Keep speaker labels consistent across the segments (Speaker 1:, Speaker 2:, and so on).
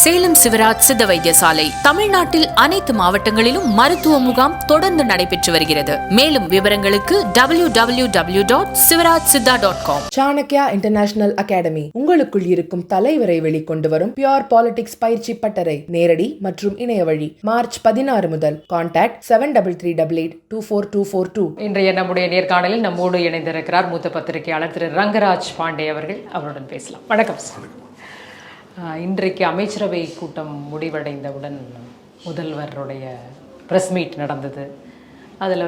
Speaker 1: சேலம் சிவராஜ் சித்த வைத்தியசாலை தமிழ்நாட்டில் அனைத்து மாவட்டங்களிலும் மருத்துவ முகாம் தொடர்ந்து நடைபெற்று வருகிறது. மேலும் விவரங்களுக்கு www.sivarajsiddha.com.
Speaker 2: சாணக்யா இன்டர்நேஷனல் அகாடமி உங்களுக்குள் இருக்கும் தலைவரை வெளிக்கொண்டு வரும் பியூர் பாலிடிக்ஸ் பயிற்சி பட்டறை நேரடி மற்றும் இணைய வழி மார்ச் 16 முதல். கான்டாக்ட் 7338824242.
Speaker 3: இன்றைய நம்முடைய நேர்காணலில் நம்மோடு இணைந்திருக்கிறார் மூத்த பத்திரிகையாளர் திரு ரங்கராஜ் பாண்டே அவர்கள். அவருடன் பேசலாம். வணக்கம் சார். இன்றைக்கு அமைச்சரவை கூட்டம் முடிவடைந்தவுடன் முதல்வருடைய ப்ரெஸ் மீட் நடந்தது. அதில்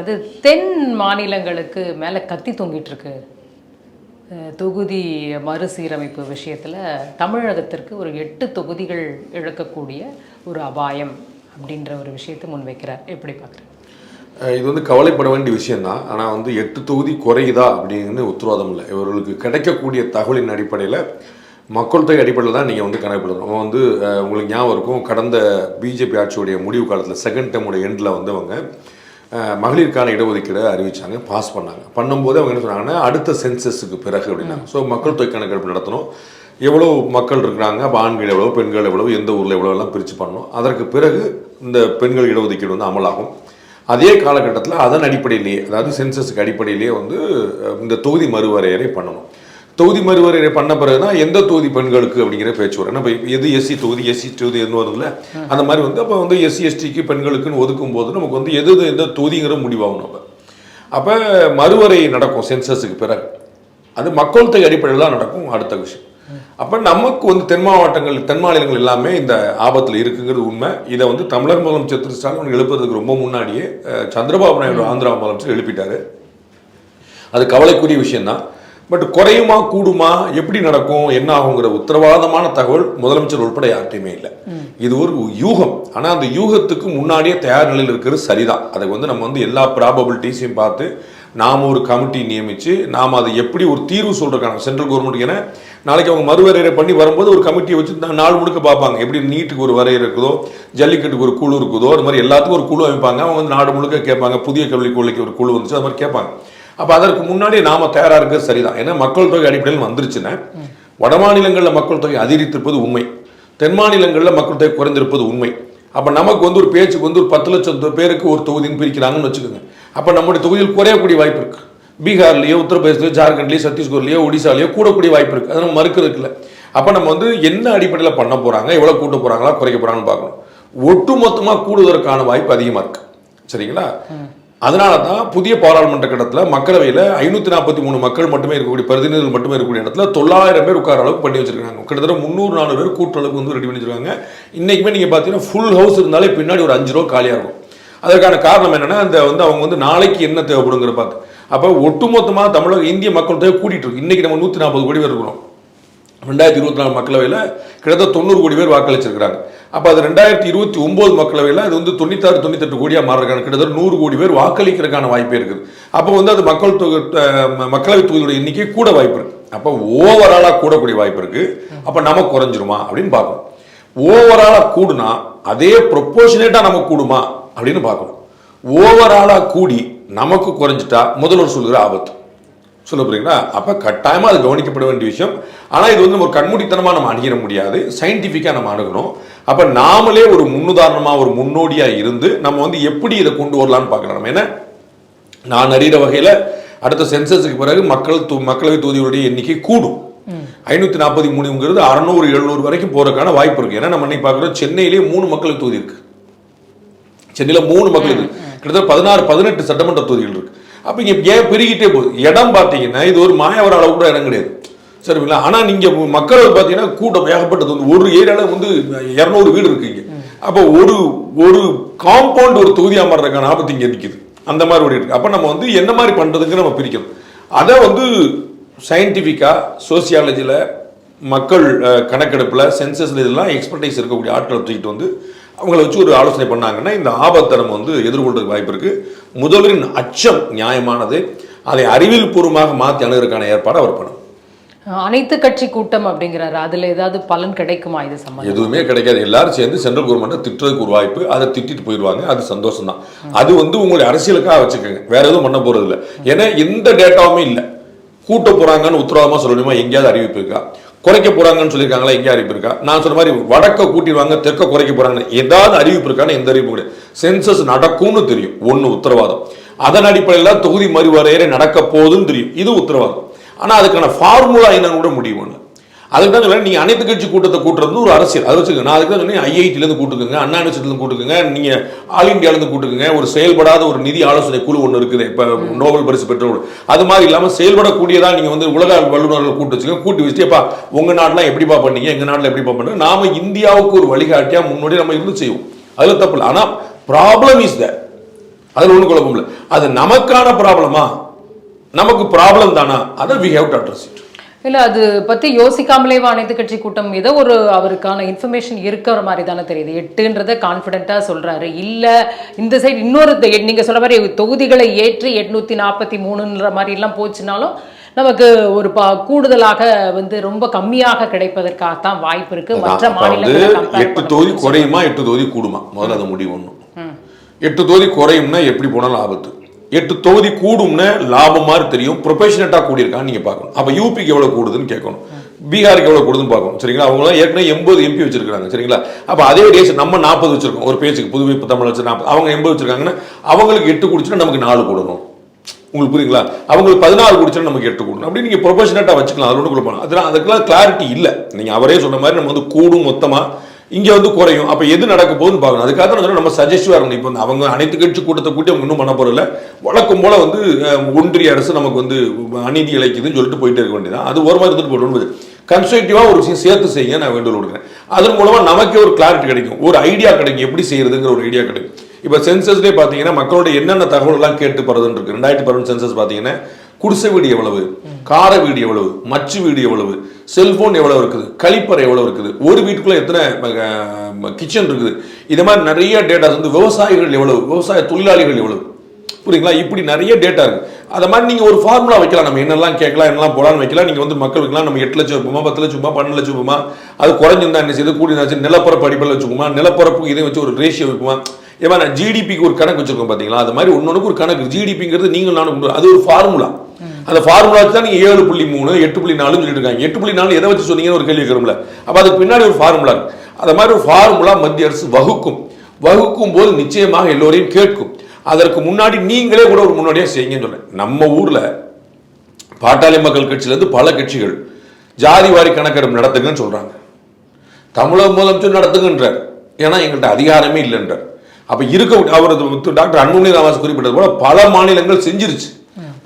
Speaker 3: தென் மாநிலங்களுக்கு மேலே கத்தி தொங்கிட்டு இருக்கு. தொகுதி மறுசீரமைப்பு விஷயத்தில் தமிழகத்திற்கு ஒரு 8 தொகுதிகள் இழக்கக்கூடிய ஒரு அபாயம் அப்படின்ற ஒரு விஷயத்தை முன்வைக்கிறார். எப்படி பார்க்குறேன்?
Speaker 4: இது கவலைப்பட வேண்டிய விஷயம்தான். ஆனால் 8 தொகுதி குறையுதா அப்படின்னு உத்தரவாதம் இல்லை. இவர்களுக்கு கிடைக்கக்கூடிய தகவலின் அடிப்படையில் மக்கள் தொகை அடிப்படையில் தான் நீங்கள் கணக்கிடணும். நம்ம உங்களுக்கு ஞாபகம் இருக்கும், கடந்த பிஜேபி ஆட்சியுடைய முடிவு காலத்தில் செகண்ட் டேர்முடைய எண்டில் அவங்க மகளிருக்கான இடஒதுக்கீடு அறிவித்தாங்க, பாஸ் பண்ணாங்க. பண்ணும்போது அவங்க என்ன சொன்னாங்கன்னா, அடுத்த சென்சஸுக்கு பிறகு அப்படின்னாங்க. ஸோ மக்கள் தொகை கணக்கெடுப்பு நடத்தணும், எவ்வளோ மக்கள் இருக்கிறாங்க, அப்போ ஆண்கள் எவ்வளோ, பெண்கள் எவ்வளோ, எந்த ஊரில் எவ்வளோ எல்லாம் பிரித்து பண்ணணும். அதற்கு பிறகு இந்த பெண்கள் இடஒதுக்கீடு அமலாகும். அதே காலகட்டத்தில் அதன் அடிப்படையிலேயே, அதாவது சென்சஸுக்கு அடிப்படையிலேயே இந்த தொகுதி மறுவரையறை பண்ணணும். தொகுதி மறுவரையறை பண்ண பிறகு தான் எந்த தொகுதி பெண்களுக்கு அப்படிங்கிற பேச்சு வரும். இப்போ எது எஸ்சி தொகுதி எதுன்னு வருதுல்ல, அந்த மாதிரி அப்போ எஸ்சி எஸ்டிக்கு பெண்களுக்குன்னு ஒதுக்கும் போது நமக்கு எந்த தொகுதிங்கிற முடிவாகணும். அப்போ மறுவரை நடக்கும் சென்சஸுக்கு பிறகு. அது மக்கள் தொகை அடிப்படையில் தான் நடக்கும். அடுத்த விஷயம், அப்போ நமக்கு தென் மாநிலங்கள் எல்லாமே இந்த ஆபத்தில் இருக்குங்கிறது உண்மை. இதை தமிழக முதலமைச்சர் திரு ஸ்டாலின் எழுப்புறதுக்கு ரொம்ப முன்னாடியே சந்திரபாபு நாயுடு ஆந்திரா முதலமைச்சர் எழுப்பிட்டாரு. அது கவலைக்குரிய விஷயம்தான். பட் குறையுமா கூடுமா, எப்படி நடக்கும், என்ன ஆகுங்கிற உத்தரவாதமான தகவல் முதலமைச்சர் உட்பட யார்கிட்டையுமே இல்லை. இது ஒரு யூகம். ஆனால் அந்த யூகத்துக்கு முன்னாடியே தயார் நிலையில் இருக்கிறது சரிதான். அதை நம்ம எல்லா ப்ராபபிலிட்டிஸையும் பார்த்து நாம் ஒரு கமிட்டி நியமித்து நாம் அதை எப்படி ஒரு தீர்வு சொல்கிறக்கான சென்ட்ரல் கவர்மெண்ட். ஏன்னா நாளைக்கு அவங்க மறுவரையறை பண்ணி வரும்போது ஒரு கமிட்டியை வச்சு நாள் முழுக்க பார்ப்பாங்க. எப்படி நீட்டுக்கு ஒரு வரையறை இருக்குதோ, ஜல்லிக்கட்டுக்கு ஒரு குழு இருக்குதோ, அது மாதிரி எல்லாத்துக்கும் ஒரு குழு அமைப்பாங்க. அவங்க நாடு முழுக்க கேட்பாங்க. புதிய கல்விக் கொள்கைக்கு ஒரு குழு வந்துச்சு, அது மாதிரி கேட்பாங்க. அப்போ அதற்கு முன்னாடி நாம் தயாராக இருக்கிறது சரிதான். ஏன்னா மக்கள் தொகை அடிப்படையில் வந்துருச்சுன்னா வட மாநிலங்களில் மக்கள் தொகை அதிகரித்திருப்பது உண்மை, தென் மாநிலங்களில் மக்கள் தொகை குறைந்திருப்பது உண்மை. அப்போ நமக்கு ஒரு பேச்சுக்கு ஒரு 10 லட்சம் பேருக்கு ஒரு தொகுதின்னு பிரிக்கிறாங்கன்னு வச்சுக்கோங்க. அப்போ நம்முடைய தொகுதியில் குறையக்கூடிய வாய்ப்பு இருக்குது. பீகார்லேயோ, உத்தரப்பிரதேசலையோ, ஜார்க்கண்ட்லேயோ, சத்தீஸ்கர்லேயோ, ஒடிசாலேயோ கூடக்கூடிய வாய்ப்பு இருக்குது. அதை நம்ம மறுக்கிறதுக்கு இல்லை. அப்போ நம்ம என்ன அடிப்படையில் பண்ண போகிறாங்க, எவ்வளோ கூட்ட போகிறாங்களா, குறைக்க போகிறாங்கன்னு பார்க்கணும். ஒட்டுமொத்தமாக கூடுவதற்கான வாய்ப்பு அதிகமாக இருக்குது. சரிங்களா? அதனால தான் புதிய பாராளுமன்ற கட்டத்தில் மக்களவையில் 543 மக்கள் மட்டுமே இருக்கக்கூடிய பிரதிநிதிகள் மட்டுமே இருக்கக்கூடிய இடத்துல 900 பேர் உட்கார அளவுக்கு பண்ணி வச்சிருக்காங்க. கிட்டத்தட்ட 300-400 பேர் கூட்ட அளவுக்கு ரெடி பண்ணி வச்சிருக்காங்க. இன்னைக்குமே நீங்கள் பார்த்தீங்கன்னா ஃபுல் ஹவுஸ் இருந்தாலே பின்னாடி ஒரு 5 ரூபா காலியாக இருக்கும். அதற்கான காரணம் என்னன்னா, அந்த அவங்க நாளைக்கு என்ன தேவைப்படுங்கிற பார்த்து. அப்போ ஒட்டுமொத்தமாக தமிழக இந்திய மக்கள் தொகை கூட்டிட்டு இருக்கு. இன்னைக்கு நம்ம 140 கோடி பேர் இருக்கிறோம். 2024 மக்களவையில் கிட்டத்தட்ட 90 கோடி பேர் வாக்களிச்சிருக்கிறாங்க. அப்போ அது 2029 மக்களவையில் அது 96-98 கோடியாக மாறுறதுக்கான கிட்டத்தட்ட 100 கோடி பேர் வாக்களிக்கிறதுக்கான வாய்ப்பே இருக்குது. அப்போ அது மக்களவை தொகுதியோட எண்ணிக்கை கூட வாய்ப்பு இருக்குது. அப்போ ஓவராலாக கூடக்கூடிய வாய்ப்பு இருக்குது. அப்போ நமக்கு குறைஞ்சிருமா அப்படின்னு பார்க்கணும். ஓவராலாக கூடுனா அதே ப்ரொப்போர்ஷனேட்டாக நமக்கு கூடுமா அப்படின்னு பார்க்கணும். ஓவராலாக கூடி நமக்கு குறைஞ்சிட்டா முதல்வர் சொல்லுகிற ஆபத்து சொல்ல போறீங்களா? அப்போ கட்டாயமாக அது கவனிக்கப்பட வேண்டிய விஷயம். ஆனால் இது ஒரு கண்மூடித்தனமாக நம்ம அணுகிட முடியாது. சயின்டிஃபிக்காக நம்ம அணுகணும். அப்போ நாமளே ஒரு முன்னுதாரணமாக ஒரு முன்னோடியாக இருந்து நம்ம எப்படி இதை கொண்டு வரலான்னு பார்க்கலாம். நம்ம ஏன்னா நான் அறிகிற வகையில் அடுத்த சென்சஸுக்கு பிறகு மக்களவை தொகுதிகளுடைய எண்ணிக்கை கூடும். 543ங்கிறது 600-700 வரைக்கும் போறதுக்கான வாய்ப்பு இருக்கு. ஏன்னா நம்ம இன்னைக்கு பார்க்குறோம், சென்னையிலேயே 3 மக்களவை தொகுதி இருக்கு. சென்னையில் 3 மக்களவை கிட்டத்தட்ட 16-18 சட்டமன்ற தொகுதிகள் இருக்கு. அப்போ இங்கே ஏன் பெருகிட்டே போகுது? இடம் பார்த்தீங்கன்னா இது ஒரு மாயவர அளவு கூட இடம் கிடையாது. சரிங்களா? ஆனால் நீங்கள் மக்கள் பார்த்தீங்கன்னா கூட்டம் ஏகப்பட்டது. ஒரு ஏரியாவில் 200 வீடு இருக்கு இங்கே. அப்போ ஒரு காம்பவுண்ட் ஒரு தொகுதியாக மாறுறதுக்கான ஆபத்து இங்கே நிற்கிது. அந்த மாதிரி ஒரு இருக்கு. அப்போ நம்ம என்ன மாதிரி பண்ணுறதுக்கு நம்ம பிரிக்கணும். அதை சயின்டிஃபிக்காக சோசியாலஜியில், மக்கள் கணக்கெடுப்பில், சென்சஸில் இதெல்லாம் எக்ஸ்பர்டைஸ் இருக்கக்கூடிய ஆட்களை தூக்கிட்டு அவங்கள வச்சு ஒரு ஆலோசனை பண்ணாங்கன்னா இந்த ஆபத்தை நம்ம எதிர்கொள்றதுக்கு வாய்ப்பு இருக்கு. முதல்வரின் அச்சம் நியாயமானது. அதை அறிவியல் பூர்வமாக மாற்றி அணுகிறதுக்கான ஏற்பாடு அவர் பண்ணும்.
Speaker 3: அனைத்து கட்சி கூட்டம் அப்படிங்கிறாரு, அதுல ஏதாவது பலன் கிடைக்குமா? இது சம்பந்தம்
Speaker 4: எதுவுமே கிடைக்காது. எல்லாரும் சேர்ந்து சென்ட்ரல் கவர்மெண்ட்டை திட்டுறதுக்கு ஒரு வாய்ப்பு, அதை திட்டிட்டு போயிடுவாங்க. அது சந்தோஷம் தான். அது உங்களுடைய அரசியலுக்காக வச்சுக்கோங்க, வேற எதுவும் பண்ண போறது இல்லை. ஏன்னா எந்த டேட்டாவுமே இல்லை. கூட்ட போறாங்கன்னு உத்தரவாதமா சொல்லணுமா? எங்கேயாவது அறிவிப்பு இருக்கா? குறைக்க போறாங்கன்னு சொல்லியிருக்காங்களா? எங்கே அறிவிப்பு இருக்கா? நான் சொன்ன மாதிரி வடக்க கூட்டிடுவாங்க, தெற்க குறைக்க போறாங்க, ஏதாவது அறிவிப்பு இருக்கான்னு எந்த அறிவிப்பு கிடையாது. சென்சஸ் நடக்கும்னு தெரியும், ஒன்று உத்தரவாதம். அதன் அடிப்படையில் தொகுதி மறுவரையறை நடக்க போகுதுன்னு தெரியும், இது உத்தரவாதம். ஆனால் அதுக்கான ஃபார்முலா என்னன்னு கூட முடிவு பண்ணல. அதுக்கு தான் சொல்ல நீங்கள் அனைத்து கட்சி கூட்டத்தை கூட்டுறது ஒரு அரசியல், அதை வச்சுக்கோங்க. நான் அதுக்கு தான் சொன்னேன், ஐஐடிலேருந்து கூட்டுக்குங்க, அண்ணா யூனிவர்சிட்டிலேருந்து கூட்டுக்குங்க, நீங்கள் ஆல் இந்தியாவிலேருந்து கூட்டுக்குங்க. ஒரு செயல்படாத ஒரு நிதி ஆலோசனை குழு ஒன்று இருக்குது, இப்போ நோபல் பரிசு பெற்றோடு. அது மாதிரி இல்லாமல் செயல்படக்கூடியதாக நீங்கள் வந்து உலக வல்லுநர்கள் கூட்டு வச்சுக்கோங்க. கூட்டி வச்சுட்டு எப்பா உங்கள் நாட்டில் எப்படிப்பா பண்ணீங்க, எங்கள் நாட்டில் எப்படிப்பா பண்ணுங்க, நாம இந்தியாவுக்கு ஒரு வழிகாட்டியாக முன்னோடி நம்ம இருந்து செய்வோம். அதில் தப்பு இல்லை. ஆனால் ப்ராப்ளம் இஸ் தட், அதில் ஒன்றும் குழப்பம் இல்லை. அது நமக்கான ப்ராப்ளமா, நமக்கு ப்ராப்ளம் தானா, அதை we have to address it.
Speaker 3: இல்லை, அது பற்றி யோசிக்காமலே அனைத்து கட்சி கூட்டம் ஏதோ ஒரு அவருக்கான இன்ஃபர்மேஷன் இருக்கிற மாதிரி தானே தெரியுது. 8ன்றதை கான்ஃபிடென்ட்டாக சொல்கிறாரு. இல்லை இந்த சைடு இன்னொரு நீங்கள் சொல்கிற மாதிரி தொகுதிகளை ஏற்றி 843ன்ற மாதிரிலாம் போச்சுனாலும் நமக்கு ஒரு கூடுதலாக வந்து ரொம்ப கம்மியாக கிடைப்பதற்காகத்தான் வாய்ப்பு இருக்குது. மற்ற மாநிலங்கள்
Speaker 4: 8 தொகுதி குறையுமா 8 தொகுதி கூடுமா, முதல்ல அதை முடிவு பண்ணும். 8 தொகுதி குறையும்னா எப்படி போனாலும் ஆபத்து. 8 தொகுதி கூடும்னு லாபம் மாதிரி தெரியும், ப்ரொபஷனட்டாக கூடியிருக்கான்னு நீங்கள் பார்க்கணும். அப்போ யூபிக்கு எவ்வளோ கூடுதுன்னு கேட்கணும், பீகாருக்கு எவ்வளோ கூடுதுன்னு பார்க்கணும். சரிங்களா? அவங்களாம் ஏற்கனவே 80 MP வச்சிருக்காங்க. சரிங்களா? அப்போ அதே ரேஷன் நம்ம 40 வச்சிருக்கோம், ஒரு பேச்சுக்கு புதுவை தமிழ் வச்சு 40, அவங்க 80 வச்சிருக்காங்கன்னா அவங்களுக்கு 8 குடிச்சுன்னா நமக்கு 4 கூடணும். உங்களுக்கு புரியுங்களா? அவங்களுக்கு 14 குடிச்சுன்னா நமக்கு 8 கூடணும். அப்படி நீங்கள் ப்ரொபஷனட்டாக வச்சுக்கலாம், அது ஒன்றும் குழப்பம். அதெல்லாம் அதுக்கெல்லாம் கிளாரிட்டி இல்லை. நீங்கள் அவரே சொன்ன மாதிரி நம்ம வந்து கூடும் மொத்தமாக, இங்கே வந்து குறையும். அப்போ எது நடக்க போகுதுன்னு பார்க்கணும். அதுக்காக தான் நம்ம சஜஸ்டிவாக இருக்கணும். இப்போ அவங்க அனைத்து கட்சி கூட்டத்தை கூட்டி அவங்க இன்னும் பண்ண போகிறதில்ல. வழக்கம் போல் வந்து ஒன்றிய அரசு நமக்கு வந்து அநீதி இழைக்குதுன்னு சொல்லிட்டு போயிட்டே இருக்க வேண்டியதான். அது ஒரு மாதிரி இருந்துட்டு போட்டு கன்ஸ்ட்ரக்டிவாக ஒரு விஷயம் சேர்த்து செய்ய நான் வேண்டுகோள் கொடுக்குறேன். அதன் மூலமாக நமக்கே ஒரு கிளாரிட்டி கிடைக்கும், ஒரு ஐடியா கிடைக்கும், எப்படி செய்யறதுங்கிற ஒரு ஐடியா கிடைக்கும். இப்போ சென்சஸ்லேயே பார்த்தீங்கன்னா மக்களோட என்னென்ன தகவலெல்லாம் கேட்டு போகிறதுன்னு இருக்கு. 2018 சென்சஸ் பார்த்தீங்கன்னா குடிசை வீடு எவ்வளவு, கார வீடு எவ்வளவு, மச்சு வீடு எவ்வளவு, செல்போன் எவ்வளவு இருக்குது, கழிப்பறை எவ்வளவு இருக்குது, ஒரு வீட்டுக்குள்ள எத்தனை கிச்சன் இருக்குது, இது மாதிரி நிறைய டேட்டாஸ் வந்து விவசாயிகள் எவ்வளவு, விவசாய தொழிலாளிகள் எவ்வளவு, புரியுங்களா? இப்படி நிறைய டேட்டா இருக்கு. அதை மாதிரி நீங்க ஒரு ஃபார்முலா வைக்கலாம், நம்ம என்னெல்லாம் கேட்கலாம், என்னெல்லாம் போலான்னு வைக்கலாம். நீங்க வந்து மக்கள் வைக்கலாம், நம்ம 8 லட்சம் ரூபாய், 10 லட்சம் ரூபாய், 12 லட்சம் ரூபாய், அது குறைஞ்சிருந்தா என்ன செய்யுது, கூடினாச்சு நிலப்பரப்பு அடிப்படையில் வச்சுக்குமா, நிலப்பரப்புக்கு இதை வச்சு ஒரு ரேஷியோ வைக்குமா. ஏமா நான் ஜிடிபிக்கு ஒரு கணக்கு வச்சிருக்கோம் பார்த்தீங்களா, அது மாதிரி ஒன்னொன்னுக்கு ஒரு கணக்கு. ஜிடிபிங்கிறது நீங்கள் நானும் அது ஒரு ஃபார்முலா. அந்த ஃபார்முலா தான் நீங்க 7.3 8.4 சொல்லிட்டு இருக்காங்க. 8.4 எதை வச்சு சொன்னீங்கன்னு ஒரு கேள்வி கேட்கணும்ல. அப்ப அதுக்கு பின்னாடி ஒரு ஃபார்முலா இருக்கு. அது மாதிரி ஒரு ஃபார்முலா மத்திய அரசு வகுக்கும் போது நிச்சயமாக எல்லோரையும் கேட்கும். அதற்கு முன்னாடி நீங்களே கூட ஒரு முன்னாடியே செய்யுங்கன்னு சொல்றேன். நம்ம ஊர்ல பாட்டாளி மக்கள் கட்சியிலிருந்து பல கட்சிகள் ஜாதி வாரி கணக்கெடுப்பு நடத்துங்கன்னு சொல்றாங்க. தமிழக முதலமைச்சர் நடத்துங்கன்றார், ஏன்னா எங்கள்கிட்ட அதிகாரமே இல்லைன்றார். அப்ப இருக்க அவர் டாக்டர் அன்புமணி ராமதாஸ் குறிப்பிட்டது போல பல மாநிலங்கள் செஞ்சிருச்சு,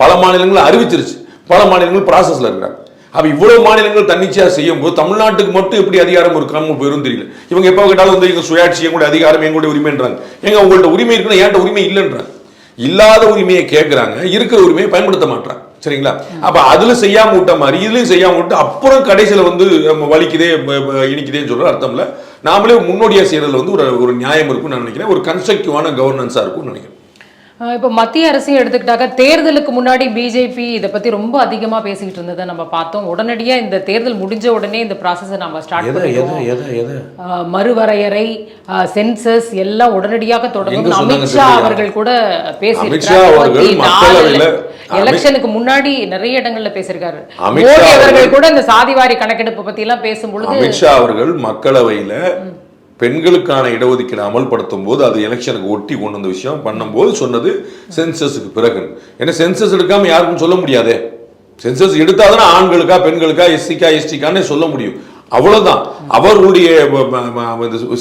Speaker 4: பல மாநிலங்கள் அறிவிச்சிருச்சு, பல மாநிலங்கள் ப்ராசஸ்ல இருக்கிறாங்க. அப்ப இவ்வளவு மாநிலங்கள் தன்னிச்சையா செய்யும் போது தமிழ்நாட்டுக்கு மட்டும் எப்படி அதிகாரம் இருக்காம போயிரும் தெரியல. இவங்க எப்ப கேட்டாலும் வந்து எங்க சுயாட்சி, எங்களுடைய அதிகாரம், எங்களுடைய உரிமைன்றாங்க. எங்க உங்கள்ட்ட உரிமை இருக்குன்னா ஏன்ட்ட உரிமை இல்லைன்றாங்க. இல்லாத உரிமையை கேட்கிறாங்க, இருக்கிற உரிமையை பயன்படுத்த மாட்டாங்க. சரிங்களா? அப்ப அதுல செய்யாம விட்ட மாதிரி இதுலயும் செய்யாம விட்டு அப்புறம் கடைசியில வந்து வலிக்குதே இனிக்குதேன்னு சொல்ற அர்த்தம் இல்ல. நாமளே முன்னோடியா செய்யறதுல வந்து ஒரு நியாயம் இருக்கும்னு நான் நினைக்கிறேன். ஒரு கன்ஸ்ட்ரக்டிவான கவர்னன்ஸா இருக்கும்னு நினைக்கிறேன்.
Speaker 3: இப்போ மத்திய அரசையும் எடுத்துக்கிட்டாக்க தேர்தலுக்கு முன்னாடி பிஜேபி இதை பத்தி ரொம்ப அதிகமா பேசிக்கிட்டு இருந்ததை நம்ம பார்த்தோம். உடனடியா இந்த தேர்தல் முடிஞ்ச உடனே இந்த ப்ராசஸை நம்ம ஸ்டார்ட் பண்ணிடுவோம். மறுவரையறை, சென்சஸ் எல்லாம் உடனடியாக தொடங்கும். அமித்ஷா அவர்கள் கூட பேசியிருக்காரு. எலெக்ஷனுக்கு முன்னாடி நிறைய இடங்கள்ல பேசியிருக்காரு. மோடி அவர்கள் கூட இந்த சாதிவாரி கணக்கெடுப்பு பத்தி எல்லாம் பேசும்பொழுது
Speaker 4: அமித்ஷா அவர்கள் மக்களவையில பெண்களுக்கான இடஒதுக்கீடு அமல்படுத்தும் போது அது எலெக்ஷனுக்கு ஒட்டி கொண்டு வந்த விஷயம் பண்ணும்போது சொன்னது சென்சஸுக்கு பிறகு. ஏன்னா சென்சஸ் எடுக்காம யாருக்கும் சொல்ல முடியாது. சென்சஸ் எடுத்தாதான் ஆண்களுக்கா பெண்களுக்கா எஸ்சிக்கா எஸ்டிக்கான்னு சொல்ல முடியும். அவ்வளவுதான். அவர்களுடைய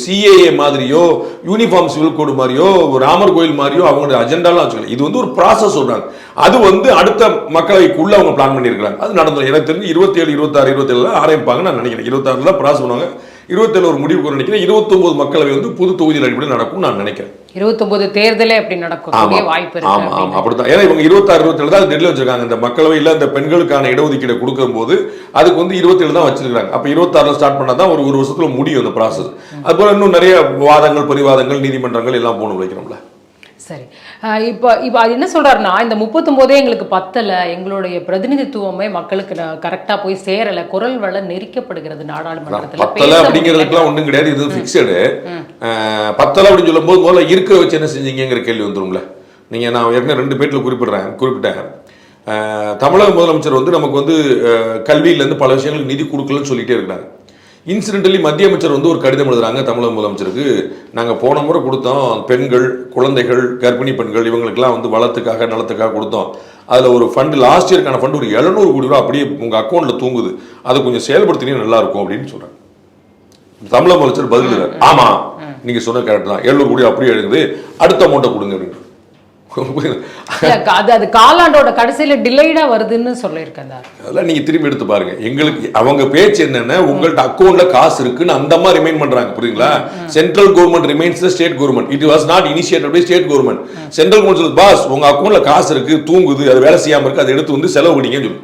Speaker 4: சிஏஏ மாதிரியோ யூனிஃபார்ம் சிவில் கோடு மாதிரியோ ராமர் கோயில் மாதிரியோ அவங்களுடைய அஜெண்டாலாம் வச்சுக்கல. இது வந்து ஒரு ப்ராசஸ் சொல்றாங்க. அது வந்து அடுத்த மக்களவைக்குள்ள அவங்க பிளான் பண்ணியிருக்காங்க. அது நடந்தது. எனக்கு தெரிஞ்சு 27 26 27 ஆரம்பிப்பாங்க நான் நினைக்கிறேன். 26 ப்ராசஸ் பண்ணுவாங்க. 27 ஒரு முடிவுக்கு நினைக்கிறேன். 29 மக்களவை வந்து புது தொகுதியில் அடிப்படையில் நடக்கும் நான் நினைக்கிறேன்.
Speaker 3: 29 தேர்தலே அப்படி நடக்கும் வாய்ப்பு இருக்கு.
Speaker 4: ஆமா ஆமா அப்படிதான். ஏன்னா இவங்க 26 27 தான் டெட்ல வச்சிருக்காங்க. இந்த மக்களவையில் இந்த பெண்களுக்கான இடஒதுக்கீடு கொடுக்கும் போது அதுக்கு வந்து 27 தான் வச்சிருக்காங்க. அப்ப 26 ஸ்டார்ட் பண்ணாதான் ஒரு வருஷத்துல முடியும் இந்த ப்ராசஸ். அது போல இன்னும் நிறைய வாதங்கள், பரிவாதங்கள், நீதிமன்றங்கள் எல்லாம் போகணும் வைக்கணும்ல.
Speaker 3: சரி, இப்போ அது என்ன சொல்றாருன்னா, இந்த 39 எங்களுக்கு பத்தல, எங்களுடைய பிரதிநிதித்துவமே மக்களுக்கு கரெக்டா போய் சேரல, குரல் வள நெரிக்கப்படுகிறது நாடாளுமன்றத்தில்.
Speaker 4: பத்தல அப்படிங்கிறதுக்குலாம் ஒன்றும் கிடையாது, இது ஃபிக்ஸடு. பத்தல அப்படின்னு சொல்லும் போது முதல்ல இருக்கிற வச்சு என்ன செஞ்சீங்கிற கேள்வி வந்துரும்ல. நீங்க நான் ஏற்கனவே 2 பேட்டில் குறிப்பிட்டேன். தமிழக முதலமைச்சர் வந்து நமக்கு வந்து கல்வியிலேருந்து பல விஷயங்களுக்கு நிதி கொடுக்கலன்னு சொல்லிட்டே இருக்கிறாங்க. இன்சிடென்டலி மத்திய அமைச்சர் வந்து ஒரு கடிதம் எழுதுறாங்க தமிழக முதலமைச்சருக்கு. நாங்கள் போன முறை கொடுத்தோம், பெண்கள், குழந்தைகள், கர்ப்பிணி பெண்கள் இவங்களுக்கெல்லாம் வந்து வளத்துக்காக நலத்துக்காக கொடுத்தோம். அதில் ஒரு ஃபண்டு லாஸ்ட் இயர்க்கான ஃபண்டு ஒரு 700 கோடி ரூபா அப்படியே உங்கள் அக்கௌண்ட்டில் தூங்குது, அதை கொஞ்சம் செயல்படுத்தினீங்க நல்லா இருக்கும் அப்படின்னு சொல்கிறாங்க. தமிழக முதலமைச்சர் பதில் ஆமாம் நீங்கள் சொன்ன கரெக்ட் தான், 700 கோடி அப்படியே எழுதுது, அடுத்த அமௌண்ட்டை கொடுங்க அப்படின்னு.
Speaker 3: அது காலாண்டோட கடைசியில டிலேடா வருதுன்னு சொல்லியிருக்கேன்.
Speaker 4: அதெல்லாம் நீங்க திரும்பி எடுத்து பாருங்க. எங்களுக்கு அவங்க பேச்சு என்னன்னா, உங்கள்ட்ட அக்கௌண்ட்ல காசு இருக்குன்னு அந்த மாதிரி ரிமைண்ட் பண்றாங்க, புரியுங்களா? Central government remains the state government, it was not initiated by state government. Central government pass உங்க அக்கௌண்ட்ல காசு இருக்கு, தூங்குது, அது வேலை செய்யாம இருக்கு, அதை எடுத்து வந்து செலவு பண்ணிங்கன்னு சொல்லு.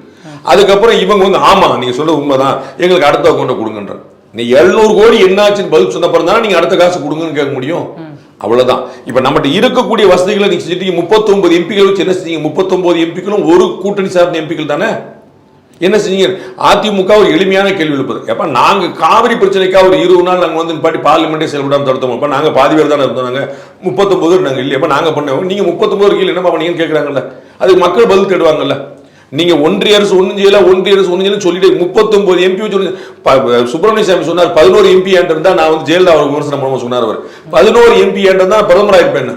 Speaker 4: அதுக்கப்புறம் இவங்க வந்து ஆமா நீங்க சொல்றது உண்மைதான், எங்களுக்கு அடுத்த அக்கௌண்ட்டை கொடுங்கன்ற. நீ 700 கோடி என்னாச்சுன்னு பதில் சொன்னப்பறம் தான் நீங்க அடுத்த காசு கொடுங்கன்னு கேட்க முடியும். அவ்வளவுதான். இப்ப நம்மகிட்ட இருக்கக்கூடிய வசதிகளை நீங்க செஞ்சுட்டீங்க. 39 எம்பிக்கள் வச்சு என்ன செஞ்சீங்க? 39 எம்பிக்களும் ஒரு கூட்டணி சார்ந்த எம்பிக்கள் தானே. என்ன செஞ்சீங்க? அதிமுக ஒரு எளிமையான கேள்வி எழுப்புது. எப்ப நாங்க காவிரி பிரச்சனைக்காக ஒரு 20 நாள் நாங்க வந்து பாட்டி பார்லிமெண்டே செயல்படாம தடுத்தோம். அப்ப நாங்க பாதி பேர் தானே இருந்தோம், நாங்க 39 நாங்க இல்லையா? அப்ப நாங்க பண்ணோம், நீங்க 39 கீழே என்ன பண்ணீங்கன்னு கேட்கறாங்கல்ல. அதுக்கு மக்கள் பதில் தேடுவாங்கல்ல. நீங்க ஒன்றிய அரசு ஒன்றும் செய்யல, ஒன்றிய அரசு ஒன்றும் செய்யல சொல்லிட்டு 39 எம்பி வச்சு சுப்பிரமணிய சாமி சொன்னார் 11 எம்பி இருந்தா நான் வந்து ஜெயலலிதா அவர் விமர்சனம் மூலமா சொன்னார். அவர் 11 எம்பி இருந்தா பிரதமராக இருப்பேன்.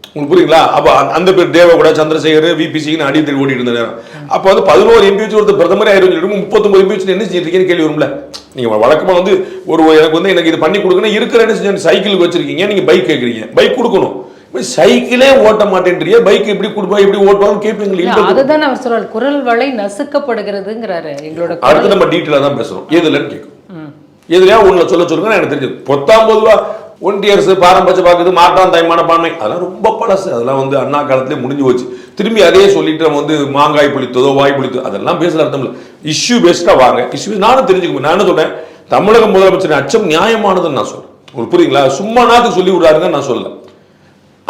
Speaker 4: உங்களுக்கு புரியுங்களா? அப்ப அந்த பேர் தேவகூடா, சந்திரசேகர், விபிசின்னு அடித்து ஓடிட்டு இருந்த நேரம். அப்ப வந்து 11 எம்பி வச்சு ஒருத்தர் பிரதமரே ஆயிரம், 39 எம்பி வச்சு என்ன செஞ்சிருக்கீங்கன்னு கேள்வி வரும்ல. நீங்க வழக்கமா வந்து ஒரு எனக்கு இது பண்ணி கொடுக்கணும் இருக்கிற என்ன செஞ்சு சைக்கிள் வச்சிருக்கீங்க, நீங்க பைக் கேட்கறீங்க, பைக் கொடுக்கணும். சைக்கிளே ஓட்ட மாட்டேன்றிய, பைக் எப்படி கொடுப்பா, எப்படி ஓட்டுவான்னு கேட்பீங்களா?
Speaker 3: அதுதான் அவர் சொல்றாரு, குரல் வளை நசுக்கப்படுகிறதுங்கிறாரு. எங்களோட
Speaker 4: அடுத்து நம்ம டீட்டெயிலா தான் பேசுறோம். எதுலன்னு கேட்கும், எதுலையா ஒண்ணுல சொல்லுங்க எனக்கு தெரிஞ்சது. 19 ரூபா ஒன்றிய அரசு பாரம்பரிய பார்க்குது, மாற்றான் தாய்மான பான்மை, அதெல்லாம் ரொம்ப பழசு. அதெல்லாம் வந்து அண்ணா காலத்திலே முடிஞ்சு போச்சு. திரும்பி அதே சொல்லிட்டு நம்ம வந்து மாங்காய் புளித்ததோ வாய் புளித்தோ அதெல்லாம் பேசல அர்த்தம் இல்லை. இஷ்யூ பேஸ்டா வாங்க. இஷ்யூ நானும் தெரிஞ்சுக்க. நான் என்ன சொல்றேன், தமிழக முதலமைச்சரின் அச்சம் நியாயமானதுன்னு நான் சொல்றேன். உங்களுக்கு புரியுங்களா? சும்மா நாத்துக்கு சொல்லி விடுறாருங்க நான் சொல்லல.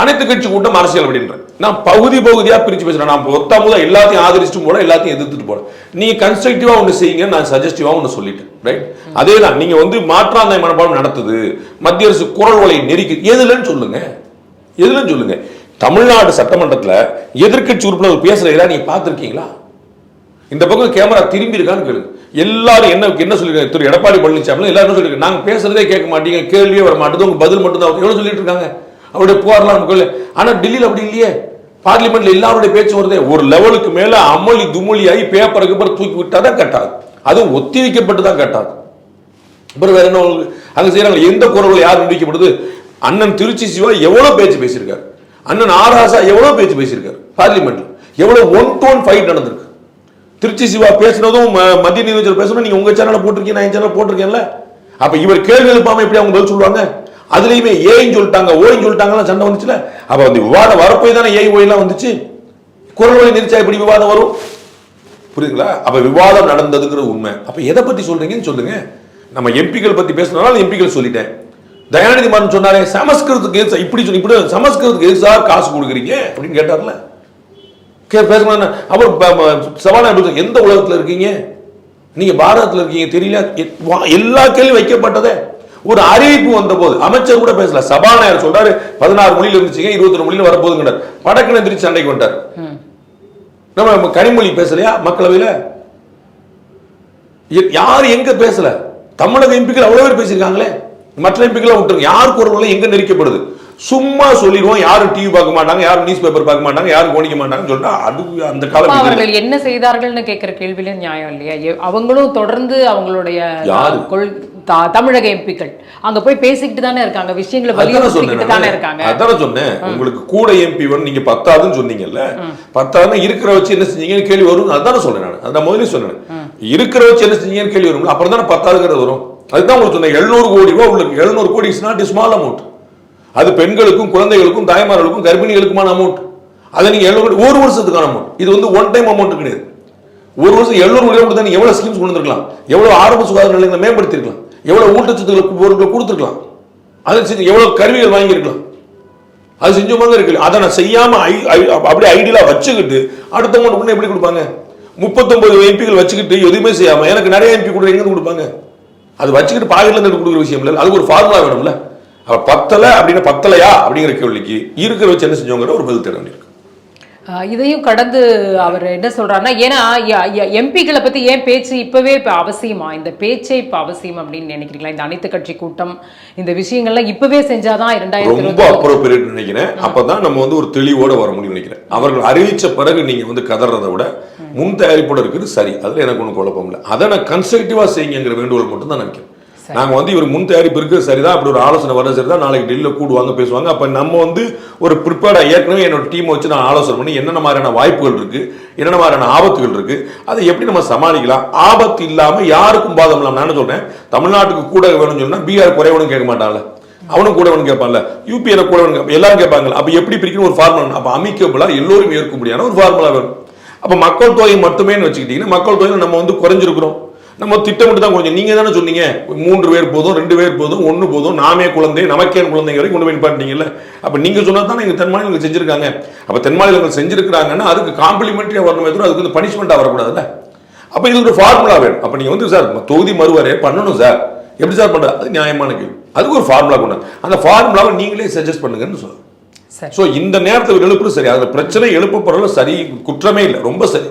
Speaker 4: அனைத்து கட்சி கூட்டம் அரசியல் அப்படின்றேன். நான் பகுதியா பிரிச்சு பேசுறேன். நான் ஒத்தாமதா எல்லாத்தையும் ஆதரிச்சுட்டு போல, எல்லாத்தையும் எதிர்த்துட்டு போல. நீங்க கன்ஸ்ட்ரக்டிவா ஒண்ணு செய்யுங்க, நான் சஜஸ்டிவா ஒண்ணு சொல்லிட்டேன். ரைட்? அதேதான் நீங்க வந்து மாற்றாந்தாய் மனப்பாடம் நடத்துது, மத்திய அரசு குரல் வலை நெருக்கி, எதுலன்னு சொல்லுங்க, எதுலன்னு சொல்லுங்க. தமிழ்நாடு சட்டமன்றத்தில் எதிர்கட்சி உறுப்பினர் பேசுறதா நீங்க பார்த்திருக்கீங்களா? இந்த பக்கம் கேமரா திரும்பி இருக்கான்னு கேளுங்க. எல்லாரும் என்ன சொல்லிருக்காங்க? திரு எடப்பாடி பழனிசாமி எல்லாரும் சொல்லிருக்காங்க, நாங்க பேசுறதே கேட்க மாட்டீங்க, கேள்வியே வர மாட்டேது, உங்க பதில் மட்டும் தான் எவ்வளவு சொல்லிட்டு இருக்காங்க. அவருடைய புகார்லாம் நமக்கு. ஆனா டெல்லியில் அப்படி இல்லையே. பார்லிமெண்ட்ல எல்லாருடைய பேச்சு வருதே. ஒரு லெவலுக்கு மேல அமளி துமளி ஆகி பேப்பருக்கு தூக்கி விட்டாதான் கட்டாது, அதுவும் ஒத்தி வைக்கப்பட்டு தான் கட்டாது. அப்புறம் வேற என்ன அங்க செய்யறாங்க? எந்த குரல்கள் யார் நிரூபிக்கப்படுது? அண்ணன் திருச்சி சிவா எவ்வளவு பேச்சு பேசியிருக்காரு, அண்ணன் ஆராசா எவ்வளவு பேச்சு பேசியிருக்காரு பார்லிமெண்ட்ல, எவ்வளவு 1-to-1 ஃபைட் நடந்திருக்கு. திருச்சி சிவா பேசினதும் மத்திய நீதிமன்றம் பேசணும், நீங்க உங்க சேனலை போட்டிருக்கீங்க, நான் சேனல் போட்டிருக்கேன்ல. அப்ப இவர் கேள்வி எழுப்பாம எப்படி அவங்க பதில் சொல்லுவாங்க? அதுலயுமே ஏன்னு சொல்லிட்டாங்க, ஓய்ன்னு சொல்லிட்டாங்க, சண்டை வந்துச்சுல. அப்ப வந்து விவாதம் வரப்போய் தானே ஏய் ஓயெல்லாம் வந்துச்சு. குரல் வழி நெரிச்சா எப்படி விவாதம் வரும்? புரியுதுங்களா? அப்ப விவாதம் நடந்ததுங்கிறது உண்மை. அப்ப எதை பத்தி சொல்றீங்கன்னு சொல்லுங்க. நம்ம எம்பிக்கள் பத்தி பேசினாலும் எம்பிக்கள் சொல்லிட்டேன். தயாநிதி மாறன் சொன்னாரே, சமஸ்கிருதத்துக்கு இப்படி சொல்லி இப்படி சமஸ்கிருதத்துக்கு எது சார் காசு கொடுக்குறீங்க அப்படின்னு கேட்டார்ல. பேச அவர் சவாலாக எந்த உலகத்தில் இருக்கீங்க நீங்க? பாரதத்தில் இருக்கீங்க தெரியல. எல்லா கேள்வி வைக்கப்பட்டதே. ஒரு அறிவிப்பு வந்த போது அமைச்சர் கூட பேசல, சபாநாயகர் சொல்றாரு 16 மொழியில் இருந்துச்சுங்க, 21 மொழியில் வரப்போகுதுங்கிறார். படக்குன்னு எந்திரிச்சு சண்டைக்கு வந்தார். நம்ம கனிமொழி பேசலையா மக்களவையில? யாரு எங்க பேசல? தமிழக எம்பிக்கள் அவ்வளவு பேர் பேசியிருக்காங்களே. மற்ற எம்பிக்களை விட்டுருங்க. யாருக்கு ஒரு எங்க நெரிக்கப்படுது? சும்மா சொல்லிடுவோம், யாரும் டிவி பார்க்க மாட்டாங்க, யாரும் நியூஸ் பேப்பர் பார்க்க மாட்டாங்க, யாரும் கவனிக்க மாட்டாங்கன்னு சொல்லிட்டு அது அந்த காலம்.
Speaker 3: அவர்கள் என்ன செய்தார்கள்னு கேட்கிற கேள்வியில நியாயம் இல்லையா? அவங்களும் தொடர்ந்து அவங்களுடைய தமிழக எம்பிக்கள் அங்க போய் பேசிக்கிட்டு தானே இருக்காங்க, விஷயங்களை வலியுறுத்திக்கிட்டு தானே இருக்காங்க. அதான்
Speaker 4: சொன்னேன், உங்களுக்கு கூட எம்பி நீங்க 10 சொன்னீங்கல்ல, 10 இருக்கிற வச்சு என்ன செஞ்சீங்கன்னு கேள்வி வரும். அதான் சொல்றேன் நான், அதான் முதல்ல சொன்னேன். இருக்கிற வச்சு என்ன செஞ்சீங்கன்னு கேள்வி வரும், அப்புறம் தானே 10 வரும். அதுதான் உங்களுக்கு சொன்னேன். 700 கோடி ரூபாய் உங்களுக்கு. 700 கோடி இஸ் நாட் ஸ்மால் அமௌண்ட். அது பெண்களுக்கும் குழந்தைகளுக்கும் தாய்மார்களுக்கும் கர்ப்பிணிகளுக்குமான அமௌண்ட். அதை நீங்க 700 கோடி ஒரு வருஷத்துக்கான அமௌண்ட். இது வந்து ஒன் டைம் அமௌண்ட் கிடையாது. ஒரு வருஷம் 700 கோடி கொடுத்தா நீங்க எவ்வளவு ஸ்கீம்ஸ் கொண்டு வந்திருக்கலாம், எவ்வளவு ஆரம்ப சுகாதார நிலையங்களை மேம்படுத்திருக்கலாம், எவ்வளவு ஊட்டச்சத்துக்களுக்கு பொருட்களை கொடுத்துருக்கலாம், அதை செஞ்சு எவ்வளவு கருவிகள் வாங்கியிருக்கலாம். அது செஞ்சோமாக இருக்கு. அதை நான் செய்யாம அப்படியே ஐடியா வச்சுக்கிட்டு அடுத்த அமௌண்ட் எப்படி கொடுப்பாங்க? 39 எம்பிகள் வச்சுக்கிட்டு எதுவுமே செய்யாம எனக்கு நிறைய எம்பி கொடுக்குற எங்க கொடுப்பாங்க? அது வச்சுக்கிட்டு பாக்கெட்ல இருந்து கொடுக்குற விஷயம் இல்லை. அதுக்கு ஒரு ஃபார்முலா வேணும்ல. பத்தலை அப்படின்னா பத்தலையா அப்படிங்கிற கேள்விக்கு இருக்கிற வச்சு என்ன செஞ்சோங்கிற ஒரு பதில் தேட வேண்டியிருக்கு.
Speaker 3: இதையும் கடந்து அவர் என்ன சொல்றாருன்னா, ஏன்னா எம்பிக்களை பத்தி ஏன் பேச்சு இப்பவே இப்ப அவசியமா, இந்த பேச்சே இப்ப அவசியம் அப்படின்னு நினைக்கிறீங்களா? இந்த அனைத்து கட்சி கூட்டம், இந்த விஷயங்கள்லாம் இப்பவே செஞ்சாதான் 2020
Speaker 4: ரொம்ப அப்ரோப்ரியேட் நினைக்கிறேன். அப்பதான் நம்ம வந்து ஒரு தெளிவோட வர முடியும் நினைக்கிறேன். அவர்கள் அறிவிச்ச பிறகு நீங்க வந்து கதறதை விட முன் தயாரிப்போட இருக்குது சரி, அதுல எனக்கு ஒன்றும் குழப்பம் இல்லை. அதை நான் கன்ஸ்ட்ரக்டிவா செய்யுங்கிற வேண்டுகோள் மட்டும் தான் நினைக்கிறேன். நாங்கள் வந்து இவர் முன் தயாரிப்பு இருக்குது சரிதான், அப்படி ஒரு ஆலோசனை வர சரிதான், நாளைக்கு டெல்லியில் கூடுவாங்க பேசுவாங்க. அப்போ நம்ம வந்து ஒரு ப்ரிப்பேர்டாக ஏற்கனவே என்னோட டீமை வச்சு நான் ஆலோசனை பண்ணி என்னென்ன மாதிரியான வாய்ப்புகள் இருக்குது, என்னென்ன மாதிரியான ஆபத்துகள் இருக்குது, அதை எப்படி நம்ம சமாளிக்கலாம், ஆபத்து இல்லாமல் யாருக்கும் பாதம் இல்லாமல். நான் சொல்கிறேன், தமிழ்நாட்டுக்கு கூட வேணும்னு சொன்னால் பீகார் குறைவனும் கேட்க மாட்டான்ல, அவனும் கூட வேணும் கேட்பான்ல, யூபி எனக்கு கூட வேணும் எல்லாரும் கேட்பாங்க. அப்போ எப்படி பிரிக்கணும் ஒரு ஃபார்முலா, அப்போ அமிக்கபிளாக எல்லோரும் ஏற்க முடியாத ஒரு ஃபார்முலா வேணும். அப்போ மக்கள் தொகை மட்டுமே வச்சுக்கிட்டீங்கன்னா மக்கள் தொகையில் நம்ம வந்து குறைஞ்சிருக்கிறோம், நம்ம திட்டமிட்டு தான் கொஞ்சம். நீங்க தானே சொன்னீங்க 3 பேர் போதும், 2 பேர் போதும், 1 போதும், நாமே குழந்தை நமக்கே குழந்தைங்க வரைக்கும் கொண்டு போய் நிப்பாட்டீங்கல்ல. அப்ப நீங்க சொன்னது தானே எங்க தென் மாநிலங்கள் செஞ்சிருக்காங்க. அப்ப தென் மாநிலங்கள் செஞ்சிருக்காங்கன்னா அதுக்கு காம்ப்ளிமெண்டரியா வரணுமே தவிர அதுக்கு வந்து பனிஷ்மெண்டா வரக்கூடாதுல்ல. அப்ப இது ஒரு ஃபார்முலா வேணும். அப்ப நீங்க வந்து சார் தொகுதி மறுவரே பண்ணணும் சார், எப்படி சார் பண்ற, அது நியாயமான கேள்வி. அதுக்கு ஒரு ஃபார்முலா கொண்டு அந்த ஃபார்முலாவை நீங்களே சஜஸ்ட் பண்ணுங்கன்னு சொல்லுங்க. ஸோ இந்த நேரத்தில் எழுப்புறது சரி, அதில் பிரச்சனை எழுப்பப்படுறது சரி, குற்றமே இல்லை, ரொம்ப சரி.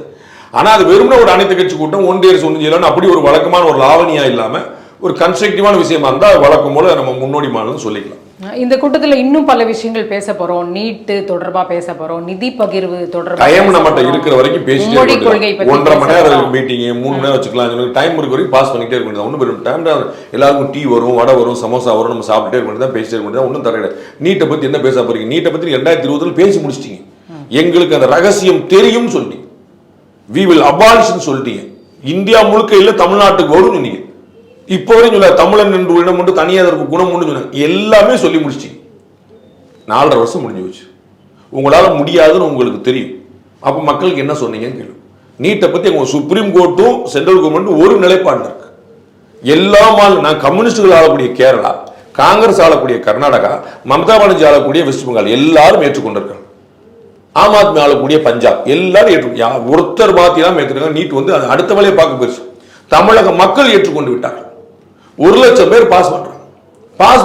Speaker 4: ஆனா அது வெறும்னா ஒரு அனைத்து கட்சி கூட்டம் ஒன்றியரசு ஒன்று செய்யலாம் அப்படி ஒரு வழக்கமான ஒரு லாவணியா இல்லாம ஒரு கன்ஸ்ட்ரக்டிவான விஷயமா இருந்தா வழக்கம் போல நம்ம முன்னோடி மாநிலம் சொல்லிக்கலாம்.
Speaker 3: இந்த கூட்டத்தில் இன்னும் பல விஷயங்கள் பேச போறோம். நீட்டு தொடர்பா பேச போறோம், நிதி பகிர்வு தொடர்பா
Speaker 4: டைம் நம்மகிட்ட இருக்கிற வரைக்கும் பேசிட்டே 1.5 மணி நேரம் மீட்டிங் 3 மணி நேரம் வச்சுக்கலாம். டைம் இருக்க வரைக்கும் பாஸ் பண்ணிட்டே இருக்க வேண்டியது. ஒன்றும் டைம் எல்லாருக்கும் டீ வரும், வடை வரும், சமோசா வரும், நம்ம சாப்பிட்டே இருக்க வேண்டியதான், பேசிட்டே இருக்க வேண்டியதான். ஒன்றும் தரையிட. நீட்டை பத்தி என்ன பேச போறீங்க? நீட்டை பத்தி 2020 பேசி முடிச்சிட்டீங்க. எங்களுக்கு அந்த ரகசியம் தெரியும் சொல்லிட்டீங்க. we will abolish சொல்லிட்டீங்க. இந்தியா முழுக்க இல்ல தமிழ்நாட்டுக்கு வரும் சொன்னீங்க. இப்போ வரையும் சொல்ல தமிழன் என்று இடம் உண்டு, தனியாதற்கு குணம் உண்டு சொன்னாங்க. எல்லாமே சொல்லி முடிச்சிட்டீங்க. 4.5 வருஷம் முடிஞ்சு போச்சு. உங்களால முடியாதுன்னு உங்களுக்கு தெரியும். அப்ப மக்களுக்கு என்ன சொன்னீங்கன்னு கேள்வி. நீட்டை பத்தி உங்க சுப்ரீம் கோர்ட்டும் சென்ட்ரல் கவர்மெண்ட் ஒரு நிலைப்பாடு இருக்கு. எல்லா நான் கம்யூனிஸ்டுகள் ஆளக்கூடிய கேரளா, காங்கிரஸ் ஆளக்கூடிய கர்நாடகா, மம்தா பானர்ஜி ஆளக்கூடிய வெஸ்ட் பெங்கால் எல்லாரும் ஏற்றுக்கொண்டிருக்காங்க. ஆம் ஆத்மி ஆளக்கூடிய பஞ்சாப் எல்லாரும் ஏற்றுக்கொண்டு ஒருத்தர் மாத்திதான் ஏற்றுக்காங்க. நீட் வந்து அடுத்த வேலையை பார்க்க போயிடுச்சு. தமிழக மக்கள் ஏற்றுக்கொண்டு விட்டார்கள். 1 லட்சம் பேர் பாஸ்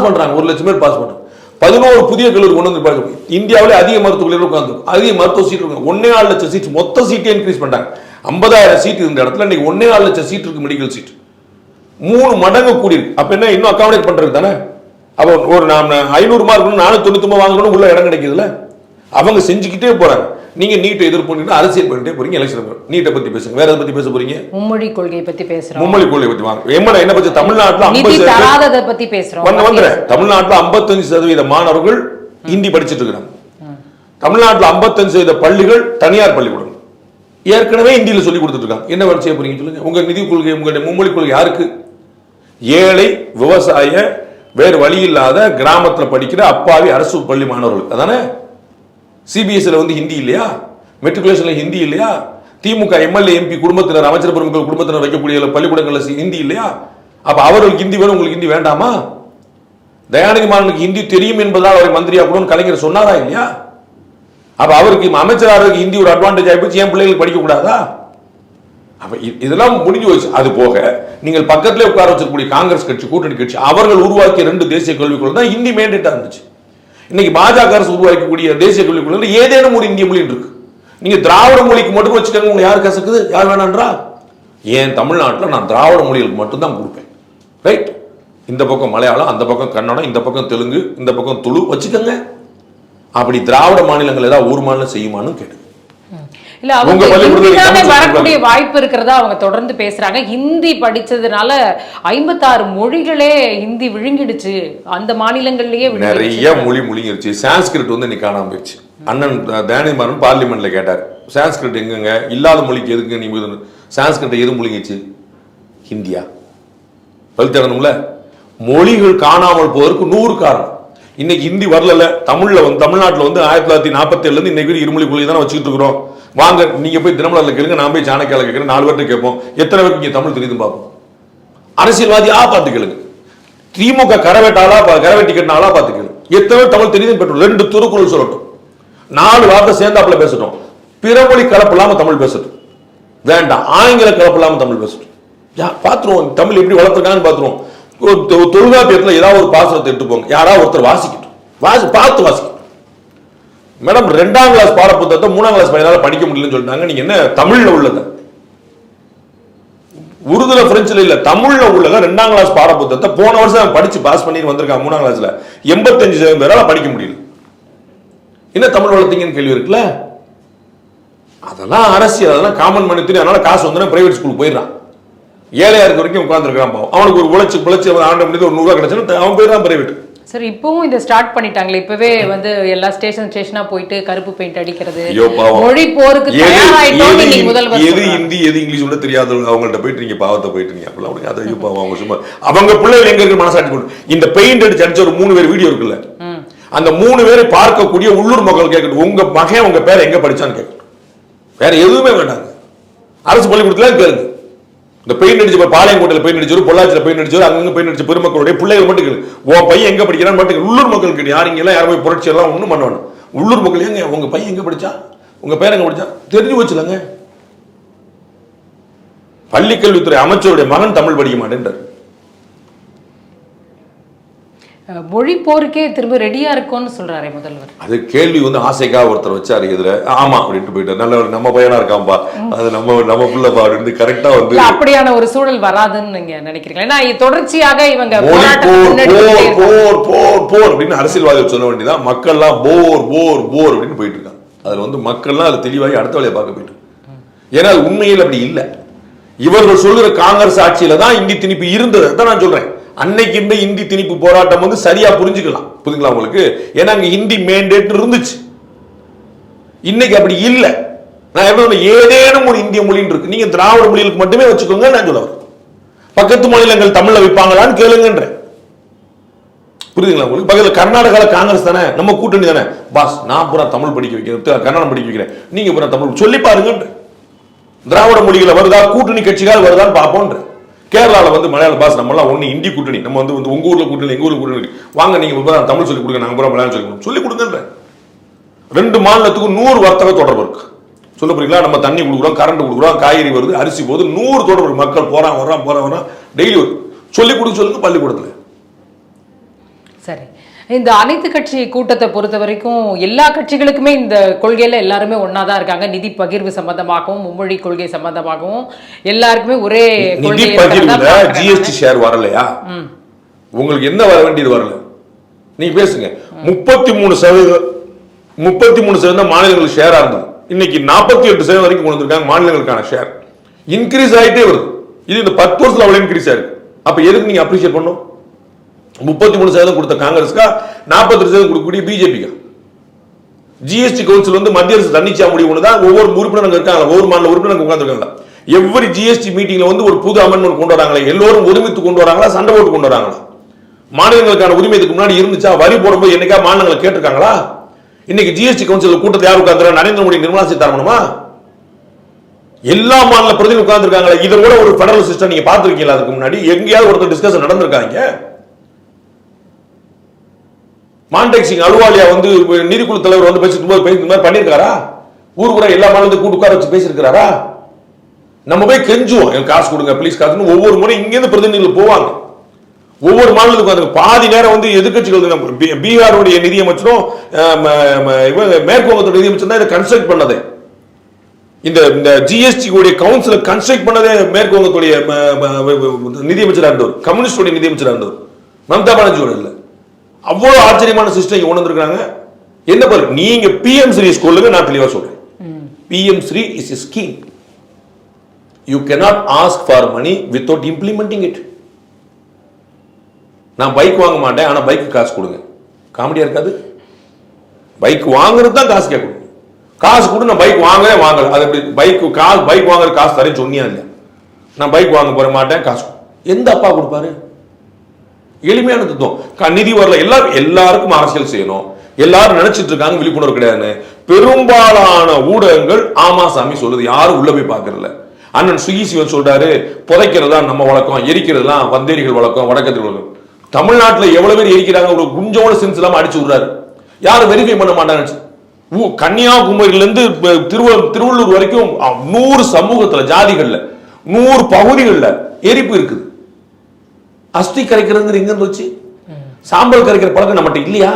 Speaker 4: பண்றாங்க. 1 லட்சம் பேர் பாஸ் பண்றாங்க. 11 புதிய கல்லூரி கொண்டு வந்து இந்தியாவிலே அதிக மருத்துவ கல்லூரி உட்கார்ந்து அதிக மருத்துவ சீட் இருக்கு. 1.4 லட்சம் சீட் மொத்த சீட்டை இன்க்ரீஸ் பண்றாங்க. 50,000 சீட் இருந்த இடத்துல இன்னைக்கு 1.4 லட்சம் சீட் இருக்கு. மெடிக்கல் சீட் 3 மடங்கு கூடி இருக்கு. அப்ப என்ன இன்னும் அகாமடேட் பண்றது தானே. அப்ப ஒரு 500 மார்க் 499 வாங்கணும் உள்ள இடம் கிடைக்குதுல்ல. அவங்க செஞ்சுக்கிட்டே போறாங்க. நீங்க நீட்டை எதிர்ப்பு அரசியல் பண்ணிட்டே போறீங்க. எலெக்ஷன் நீட்டை பத்தி பேசுங்க. வேற எதை பத்தி பேச போறீங்க? மும்மொழி கொள்கையை பத்தி பேசுறோம். மும்மொழி கொள்கை பத்தி வாங்க. என்ன பத்தி தமிழ்நாட்டுல 50% பத்தி பேசுறோம். வந்துறேன். தமிழ்நாட்டுல 55% மாணவர்கள் ஹிந்தி படிச்சிட்டு இருக்காங்க. தமிழ்நாட்டுல 55% பள்ளிகள் தனியார் பள்ளிக்கூடம் ஏற்கனவே ஹிந்தியில சொல்லி கொடுத்துட்டு இருக்காங்க. என்ன வேலை செய்ய போறீங்க சொல்லுங்க. உங்க நிதி கொள்கை, உங்களுடைய மும்மொழி கொள்கை யாருக்கு? ஏழை விவசாய வேறு வழி இல்லாத கிராமத்துல படிக்கிற அப்பாவி அரசு பள்ளி மாணவர்கள் அதானே. சிபிஎஸ்ல வந்து ஹிந்தி இல்லையா? மெட்ரிகுலேஷன்ல ஹிந்தி இல்லையா? திமுக எம்எல்ஏ எம்பி குடும்பத்தினர் அமைச்சர் பெருமக்கள் குடும்பத்தினர் வைக்கக்கூடிய பள்ளிக்கூடங்கள்ல ஹிந்தி இல்லையா? அப்ப அவர்களுக்கு ஹிந்தி வேணும், உங்களுக்கு ஹிந்தி வேண்டாமா? தயாநிதி மாறனுக்கு ஹிந்தி தெரியும் என்பதால் அவரை மந்திரியா கூட கலைஞர் சொன்னாரா இல்லையா? அப்ப அவருக்கு அமைச்சராக ஹிந்தி ஒரு அட்வான்டேஜ் ஆயிடுச்சு. என் பிள்ளைகள் படிக்க கூடாதா? அப்ப இதெல்லாம் முடிஞ்சு போச்சு. அது போக நீங்கள் பக்கத்திலே உட்கார வச்சிருக்கக்கூடிய காங்கிரஸ் கட்சி, கூட்டணி கட்சி, அவர்கள் உருவாக்கிய 2 தேசிய கல்விக் கொள்கை தான் ஹிந்தி மேண்டேட்டா இருந்துச்சு. இன்னைக்கு பாஜக அரசு உருவாக்கக்கூடிய தேசிய கல்விக் கொள்கை ஏதேனும் ஒரு இந்திய மொழி இருக்கு. நீங்க திராவிட மொழிக்கு மட்டும் வச்சுக்கோங்க. உங்களுக்கு யாரு கசக்குது? யார் வேணான்றா? ஏன் தமிழ்நாட்டில் நான் திராவிட மொழிகளுக்கு மட்டும் தான் கொடுப்பேன். ரைட்? இந்த பக்கம் மலையாளம், அந்த பக்கம் கன்னடம், இந்த பக்கம் தெலுங்கு, இந்த பக்கம் துளு வச்சுக்கோங்க. அப்படி திராவிட மாநிலங்கள் ஏதாவது ஒரு மாநிலம் செய்யுமான்னு கேட்டு
Speaker 3: இல்ல அவங்க வரக்கூடிய வாய்ப்பு இருக்கிறதா அவங்க தொடர்ந்து பேசுறாங்க. ஹிந்தி படிச்சதுனால 56 மொழிகளே ஹிந்தி விழுங்கிடுச்சு. அந்த மாநிலங்கள்லயே
Speaker 4: நிறைய மொழி முழுங்கிடுச்சு. சான்ஸ்கிரிட் வந்து இன்னைக்கு காணாம போயிடுச்சு. அண்ணன் தயாநிதி மாறன் பார்லிமெண்ட்ல கேட்டார், சான்ஸ்கிரிட் எங்கங்க? இல்லாத மொழிக்கு எதுக்கு நீங்க சான்ஸ்கிரிட் எது முழுங்கிச்சு? ஹிந்தியா? பழுத்தணும்ல. மொழிகள் காணாமல் போவதற்கு 100 காரணம். இன்னைக்கு ஹிந்தி வரல. தமிழ்நாட்டில் வந்து 1947 இருந்து இன்னைக்கு இருமொழி கொள்கை தானே வச்சுக்கிட்டு இருக்கிறோம். வாங்க நீங்க போய் தினமலர்ல கேளுங்க, நான் போய் சாணக்கியால கேட்கிறேன், 4 பேர்ட்ட கேட்போம், எத்தனை பேருக்கு இங்க தமிழ் தெரியுதுன்னு பார்ப்போம். அரசியல்வாதி பார்த்து கேளுங்க. திமுக கரவேட்டி கட்டினாலா பார்த்து கேளுங்க, எத்தனை பேர் தமிழ் தெரியுதுன்னு பெற்றோம். 2 திருக்குறள் சொல்லட்டும், 4 வார்த்தை சேர்ந்தாப்புல பேசட்டும், பிறமொழி கலப்பு இல்லாம தமிழ் பேசட்டும், வேண்டாம் ஆங்கில கலப்பு இல்லாம தமிழ் பேசட்டும். பார்த்துருவோம் தமிழ் எப்படி வளர்த்துருக்கான்னு பார்த்துருவோம். தொல்காப்பியத்தில் ஏதாவது ஒரு பாசனத்தை எடுத்து போங்க, யாராவது ஒருத்தர் வாசிக்கட்டும், பார்த்து வாசிக்கட்டும். மேடம் 2ஆம் கிளாஸ் பாட புத்தகத்தை 3ஆம் கிளாஸ் பையனால படிக்க முடியலன்னு சொல்லிட்டாங்க. நீங்க என்ன தமிழ்ல உள்ளது, உருதுல பிரெஞ்சுல இல்ல, தமிழ்ல உள்ளத 2ஆம் கிளாஸ் பாட புத்தகத்தை போன வருஷம் படிச்சு பாஸ் பண்ணி வந்திருக்காங்க 3ஆம் கிளாஸ்ல. 85% பேரால படிக்க முடியல. என்ன தமிழ் வளர்த்தீங்கன்னு கேள்வி இருக்குல்ல. அதெல்லாம் அரசியல், அதெல்லாம் காமன் மனி தெரியும். அதனால காசு வந்து பிரைவேட் ஸ்கூல் போயிடறான். ஏழையா இருக்க வரைக்கும் உட்காந்துருக்கான். அவனுக்கு ஒரு பிழைச்சு ஆண்ட முடியாது ஒரு 100 ரூபா கிடைச்சுன்னா அவன் போயிடறான் பிரைவேட்.
Speaker 3: சார் இப்பவும் இந்த ஸ்டார்ட் பண்ணிட்டாங்களே, இப்பவே வந்து எல்லா ஸ்டேஷனா போயிட்டு கருப்பு பெயிண்ட் அடிக்கிறது, மொழி போருக்கு தயாராயிட்டோம். நீங்க முதல்வர்
Speaker 4: எது ஹிந்தி எது இங்கிலீஷ் கூட தெரியாதவங்க அவங்கள்ட்ட போயிட்டு நீங்க பாவத்தை போயிட்டு நீங்க அப்பலாம் அதை ஐயோ பாவம் அவங்க சும்மா அவங்க பிள்ளைகள் எங்க இருக்கு மனசாட்சி கொண்டு இந்த பெயிண்ட் அடிச்சு ஒரு 3 பேர் வீடியோ இருக்குல்ல, அந்த 3 பேரை பார்க்கக்கூடிய உள்ளூர் மக்கள் கேட்கட்டும், உங்க மகன் உங்க பேரை எங்க படிச்சான்னு கேட்கட்டும். வேற எதுவுமே வேண்டாங்க. அரசு பள்ளிக்கூடத்துல கேளுங்க. இந்த பெயிண்ட் அடிச்ச பாளையங்கோட்டையில் பெயிண்ட் அடிச்சவர், பொள்ளாச்சியில் பெயிண்ட் அடிச்சவர், அங்கங்க பெயிண்ட் அடிச்ச பெருமக்களுடைய பிள்ளைகள் மட்டும் கேளு. உன் பையன் எங்க படிக்கிறான்னு மட்டும் உள்ளூர் மக்கள் கிட்ட யார் இங்கெல்லாம் யாரும் போய் புரட்சி எல்லாம் ஒன்றும் பண்ணுவாங்க. உள்ளூர் மக்கள் எங்க உங்க பையன் எங்க படிச்சா, உங்க பேர் எங்க படிச்சா தெரிஞ்சு வச்சுலங்க. பள்ளிக்கல்வித்துறை அமைச்சருடைய மகன் தமிழ் படிக்க மாட்டேன்றார்.
Speaker 3: மொழி போருக்கே திரும்ப ரெடியா இருக்கும்னு சொல்றாரு முதல்வர்.
Speaker 4: அது கேள்வி வந்து ஆசைக்காக ஒருத்தர் வச்சாரு எதிர, ஆமா அப்படின்ட்டு போயிட்டு நல்ல நம்ம பையனா இருக்காம்பா, அது நம்ம புள்ளப்பா அப்படின்னு கரெக்டா வந்து
Speaker 3: அப்படியான ஒரு சூழல் வராதுன்னு நீங்க நினைக்கிறீங்களா? ஏன்னா தொடர்ச்சியாக இவங்க
Speaker 4: போர் அப்படின்னு அரசியல்வாதிகள் சொல்ல வேண்டியதான். மக்கள்லாம் போர் போர் போர் அப்படின்னு போயிட்டு இருக்காங்க. அதுல வந்து மக்கள்லாம் அது தெளிவாகி அடுத்த வேலையை பார்க்க போயிட்டு. ஏன்னா அது உண்மையில் அப்படி இல்லை. இவர்கள் சொல்கிற காங்கிரஸ் ஆட்சியில தான் இந்தி திணிப்பு இருந்தது. அதான் நான் சொல்றேன். அன்னைக்கு இந்த இந்தி திணிப்பு போராட்டம் வந்து சரியா புரிஞ்சுக்கலாம். புரிஞ்சுங்களா உங்களுக்கு? ஏன்னா அங்க ஹிந்தி மேண்டேட் இருந்துச்சு. இன்னைக்கு அப்படி இல்லை. நான் எப்படி ஏதேனும் ஒரு இந்திய மொழின்னு இருக்கு, நீங்க திராவிட மொழிகளுக்கு மட்டுமே வச்சுக்கோங்க. நான் சொல்ல வரேன், பக்கத்து மாநிலங்கள் தமிழ்ல வைப்பாங்களான்னு கேளுங்கன்ற. புரியுதுங்களா உங்களுக்கு? பக்கத்தில் கர்நாடகால காங்கிரஸ் தானே, நம்ம கூட்டணி தானே. பாஸ் நான் பூரா தமிழ் படிக்க வைக்கிறேன், கன்னடம் படிக்க வைக்கிறேன், நீங்க பூரா தமிழ் சொல்லி பாருங்கன்ற. திராவிட மொழிகளை வருதா, கூட்டணி கட்சிகள் வருதான்னு பார்ப்போன்ற. கேரளாவில் வந்து மலையாள பாஸ் நம்மளாம் ஒன்று இந்தி கூட்டணி, நம்ம வந்து உங்க ஊர்ல கூட்டணி எங்க ஊர்ல கூட்டணி, வாங்க நீங்க தமிழ் சொல்லி கொடுங்க, நாங்கள் பூரா மலையாளம் சொல்லி கொடுங்கன்ற. 2 மாநிலத்துக்கு 100 வர்த்தக தொடர்பு இருக்கு. சொல்ல போறீங்களா? நம்ம தண்ணி கொடுக்குறோம், கரண்ட் கொடுக்குறோம், காய்கறி வருது, அரிசி போகுது, 100 தொடர்பு. மக்கள் போறான் வர்றான் டெய்லி வருது. சொல்லி கொடுக்க சொல்லுங்க பள்ளிக்கூடத்துல.
Speaker 3: சரி, இந்த அனைத்து கட்சி கூட்டத்தை பொறுத்த வரைக்கும் எல்லா கட்சிகளுக்குமே இந்த கொள்கையில எல்லாருமே ஒன்னாதான் இருக்காங்க. நிதி பகிர்வு சம்பந்தமாகவும் மும்மொழி கொள்கை சம்பந்தமாகவும் எல்லாருக்குமே ஒரே
Speaker 4: நிதி பகிர்வுல ஜிஎஸ்டி ஷேர் வரலையா? உங்களுக்கு என்ன வர வேண்டியது வரல, நீங்க பேசுங்க. 33% மாநிலங்களுக்கு ஷேரா இருந்தது, இன்னைக்கு 48% வரைக்கும் கொண்டு வந்திருக்காங்க மாநிலங்களுக்கான ஷேர். இன்க்ரீஸ் ஆகிட்டே வருது. இது இந்த 10 வருஷத்துல அவ்வளவு இன்க்ரீஸ் ஆயிருக்கு. அப்ப எதுக்கு நீங்க அப்ரிஷியேட் பண்ணும்? 33% கொடுத்த காங்கிரஸ்கா, 42% கொடுக்கக்கூடிய பிஜேபிக்கா? ஜிஎஸ்டி கவுன்சில் வந்து மத்திய அரசு தன்னிச்சையா முடிவு ஒண்ணுதான். ஒவ்வொரு உறுப்பினர் இருக்காங்க, ஒவ்வொரு மாநில உறுப்பினர் உட்கார்ந்துருக்காங்க. எவ்வளவு ஜிஎஸ்டி மீட்டிங்ல வந்து ஒரு புது அமெண்ட்மெண்ட் கொண்டு வராங்களே, எல்லோரும் ஒருமித்து கொண்டு வராங்களா, சண்டை போட்டு கொண்டு வராங்களா? மாநிலங்களுக்கான உரிமை இதுக்கு முன்னாடி இருந்துச்சா? வரி போடும்போது என்னைக்கா மாநிலங்களை கேட்டிருக்காங்களா? இன்னைக்கு ஜிஎஸ்டி கவுன்சில் கூட்டத்தை யார் உட்கார்ந்து? நரேந்திர மோடி, நிர்மலா சீதாராமனுமா? எல்லா மாநில பிரதிநிதி உட்கார்ந்துருக்காங்களா? இதை கூட ஒரு பெடரல் சிஸ்டம் நீங்க பார்த்திருக்கீங்களா? அதுக்கு முன்னாடி எங்கேயாவது ஒருத்தர் டிஸ்கஷன் நடந்திருக்காங்க? மான்டேக் சிங் அலுவாலியா வந்து நிதிக்குழு தலைவர் வந்து பேசிட்டு மாதிரி பண்ணிருக்காரா? ஊர் கூட எல்லா மாநிலத்தையும் கூட்டு உட்கார வச்சு பேசியிருக்கிறாரா? நம்ம போய் கெஞ்சுவோம், எனக்கு காசு கொடுங்க ப்ளீஸ் காசுன்னு. ஒவ்வொரு முறை இங்கிருந்து பிரதிநிதிகள் போவாங்க, ஒவ்வொரு மாநிலத்துக்கு. பாதி நேரம் வந்து எதிர்கட்சிகள், பீகாருடைய நிதியமைச்சரும் மேற்கு வங்கத்துடைய நிதியமைச்சர் தான் இதை கன்ஸ்ட்ரக்ட் பண்ணது. இந்த ஜிஎஸ்டி கவுன்சில கன்ஸ்ட்ரக்ட் பண்ணதே மேற்கு வங்கத்துடைய நிதியமைச்சராக இருந்தவர், கம்யூனிஸ்டுடைய நிதியமைச்சராக இருந்தவர், மம்தா பானர்ஜியோட இல்ல. அவ்வளவு ஆச்சரியமான சிஸ்டம் இங்க கொண்டு வந்திருக்காங்க. என்ன பாரு, நீங்க பிஎம் ஸ்ரீ சொல்லுங்க, நான் தெளிவா சொல்றேன். PM Shri is a scheme. You cannot ask for money without implementing it. நான் பைக் வாங்க மாட்டேன், ஆனா பைக்கு காசு கொடுங்க. காமெடியா இருக்காது? பைக் வாங்குறது தான் காசு கேட்கணும். காசு கொடு, நான் பைக் வாங்கவே வாங்கல. அது எப்படி பைக் வாங்குற காசு தரேன்னு சொன்னியா இல்லையா? நான் பைக் வாங்க போற மாட்டேன், காசு எந்த அப்பா கொடுப்பாரு? எளிமையான தத்துவம். நிதி வரல, எல்லாருக்கும் அரசியல் செய்யணும், எல்லாரும் நினைச்சிட்டு இருக்காங்க, விழிப்புணர்வு கிடையாது. பெரும்பாலான ஊடகங்கள் ஆமா சாமி சொல்லுது, யாரும் உள்ள போய் பாக்குறதில்ல. அண்ணன் சுகி சிவன் சொல்றாரு, புதைக்கிறதா நம்ம வழக்கம், எரிக்கிறதுலாம் வந்தேரிகள் வழக்கம், வடக்கத்தில் வழக்கம். தமிழ்நாட்டில் எவ்வளவு பேர் எரிக்கிறாங்க, ஒரு குஞ்சோட சென்ஸ் இல்லாம அடிச்சு விடுறாரு, யாரும் வெரிஃபை பண்ண மாட்டாங்க. கன்னியாகுமரியிலிருந்து திருவள்ளூர் வரைக்கும் 100 சமூகத்துல, ஜாதிகள்ல 100 பகுதிகளில் எரிப்பு இருக்குது. அஸ்தி கரைக்கிறது எங்க வச்சு சாம்பல் கரைக்கிற பழக்கம் நம்மகிட்ட இல்லையா?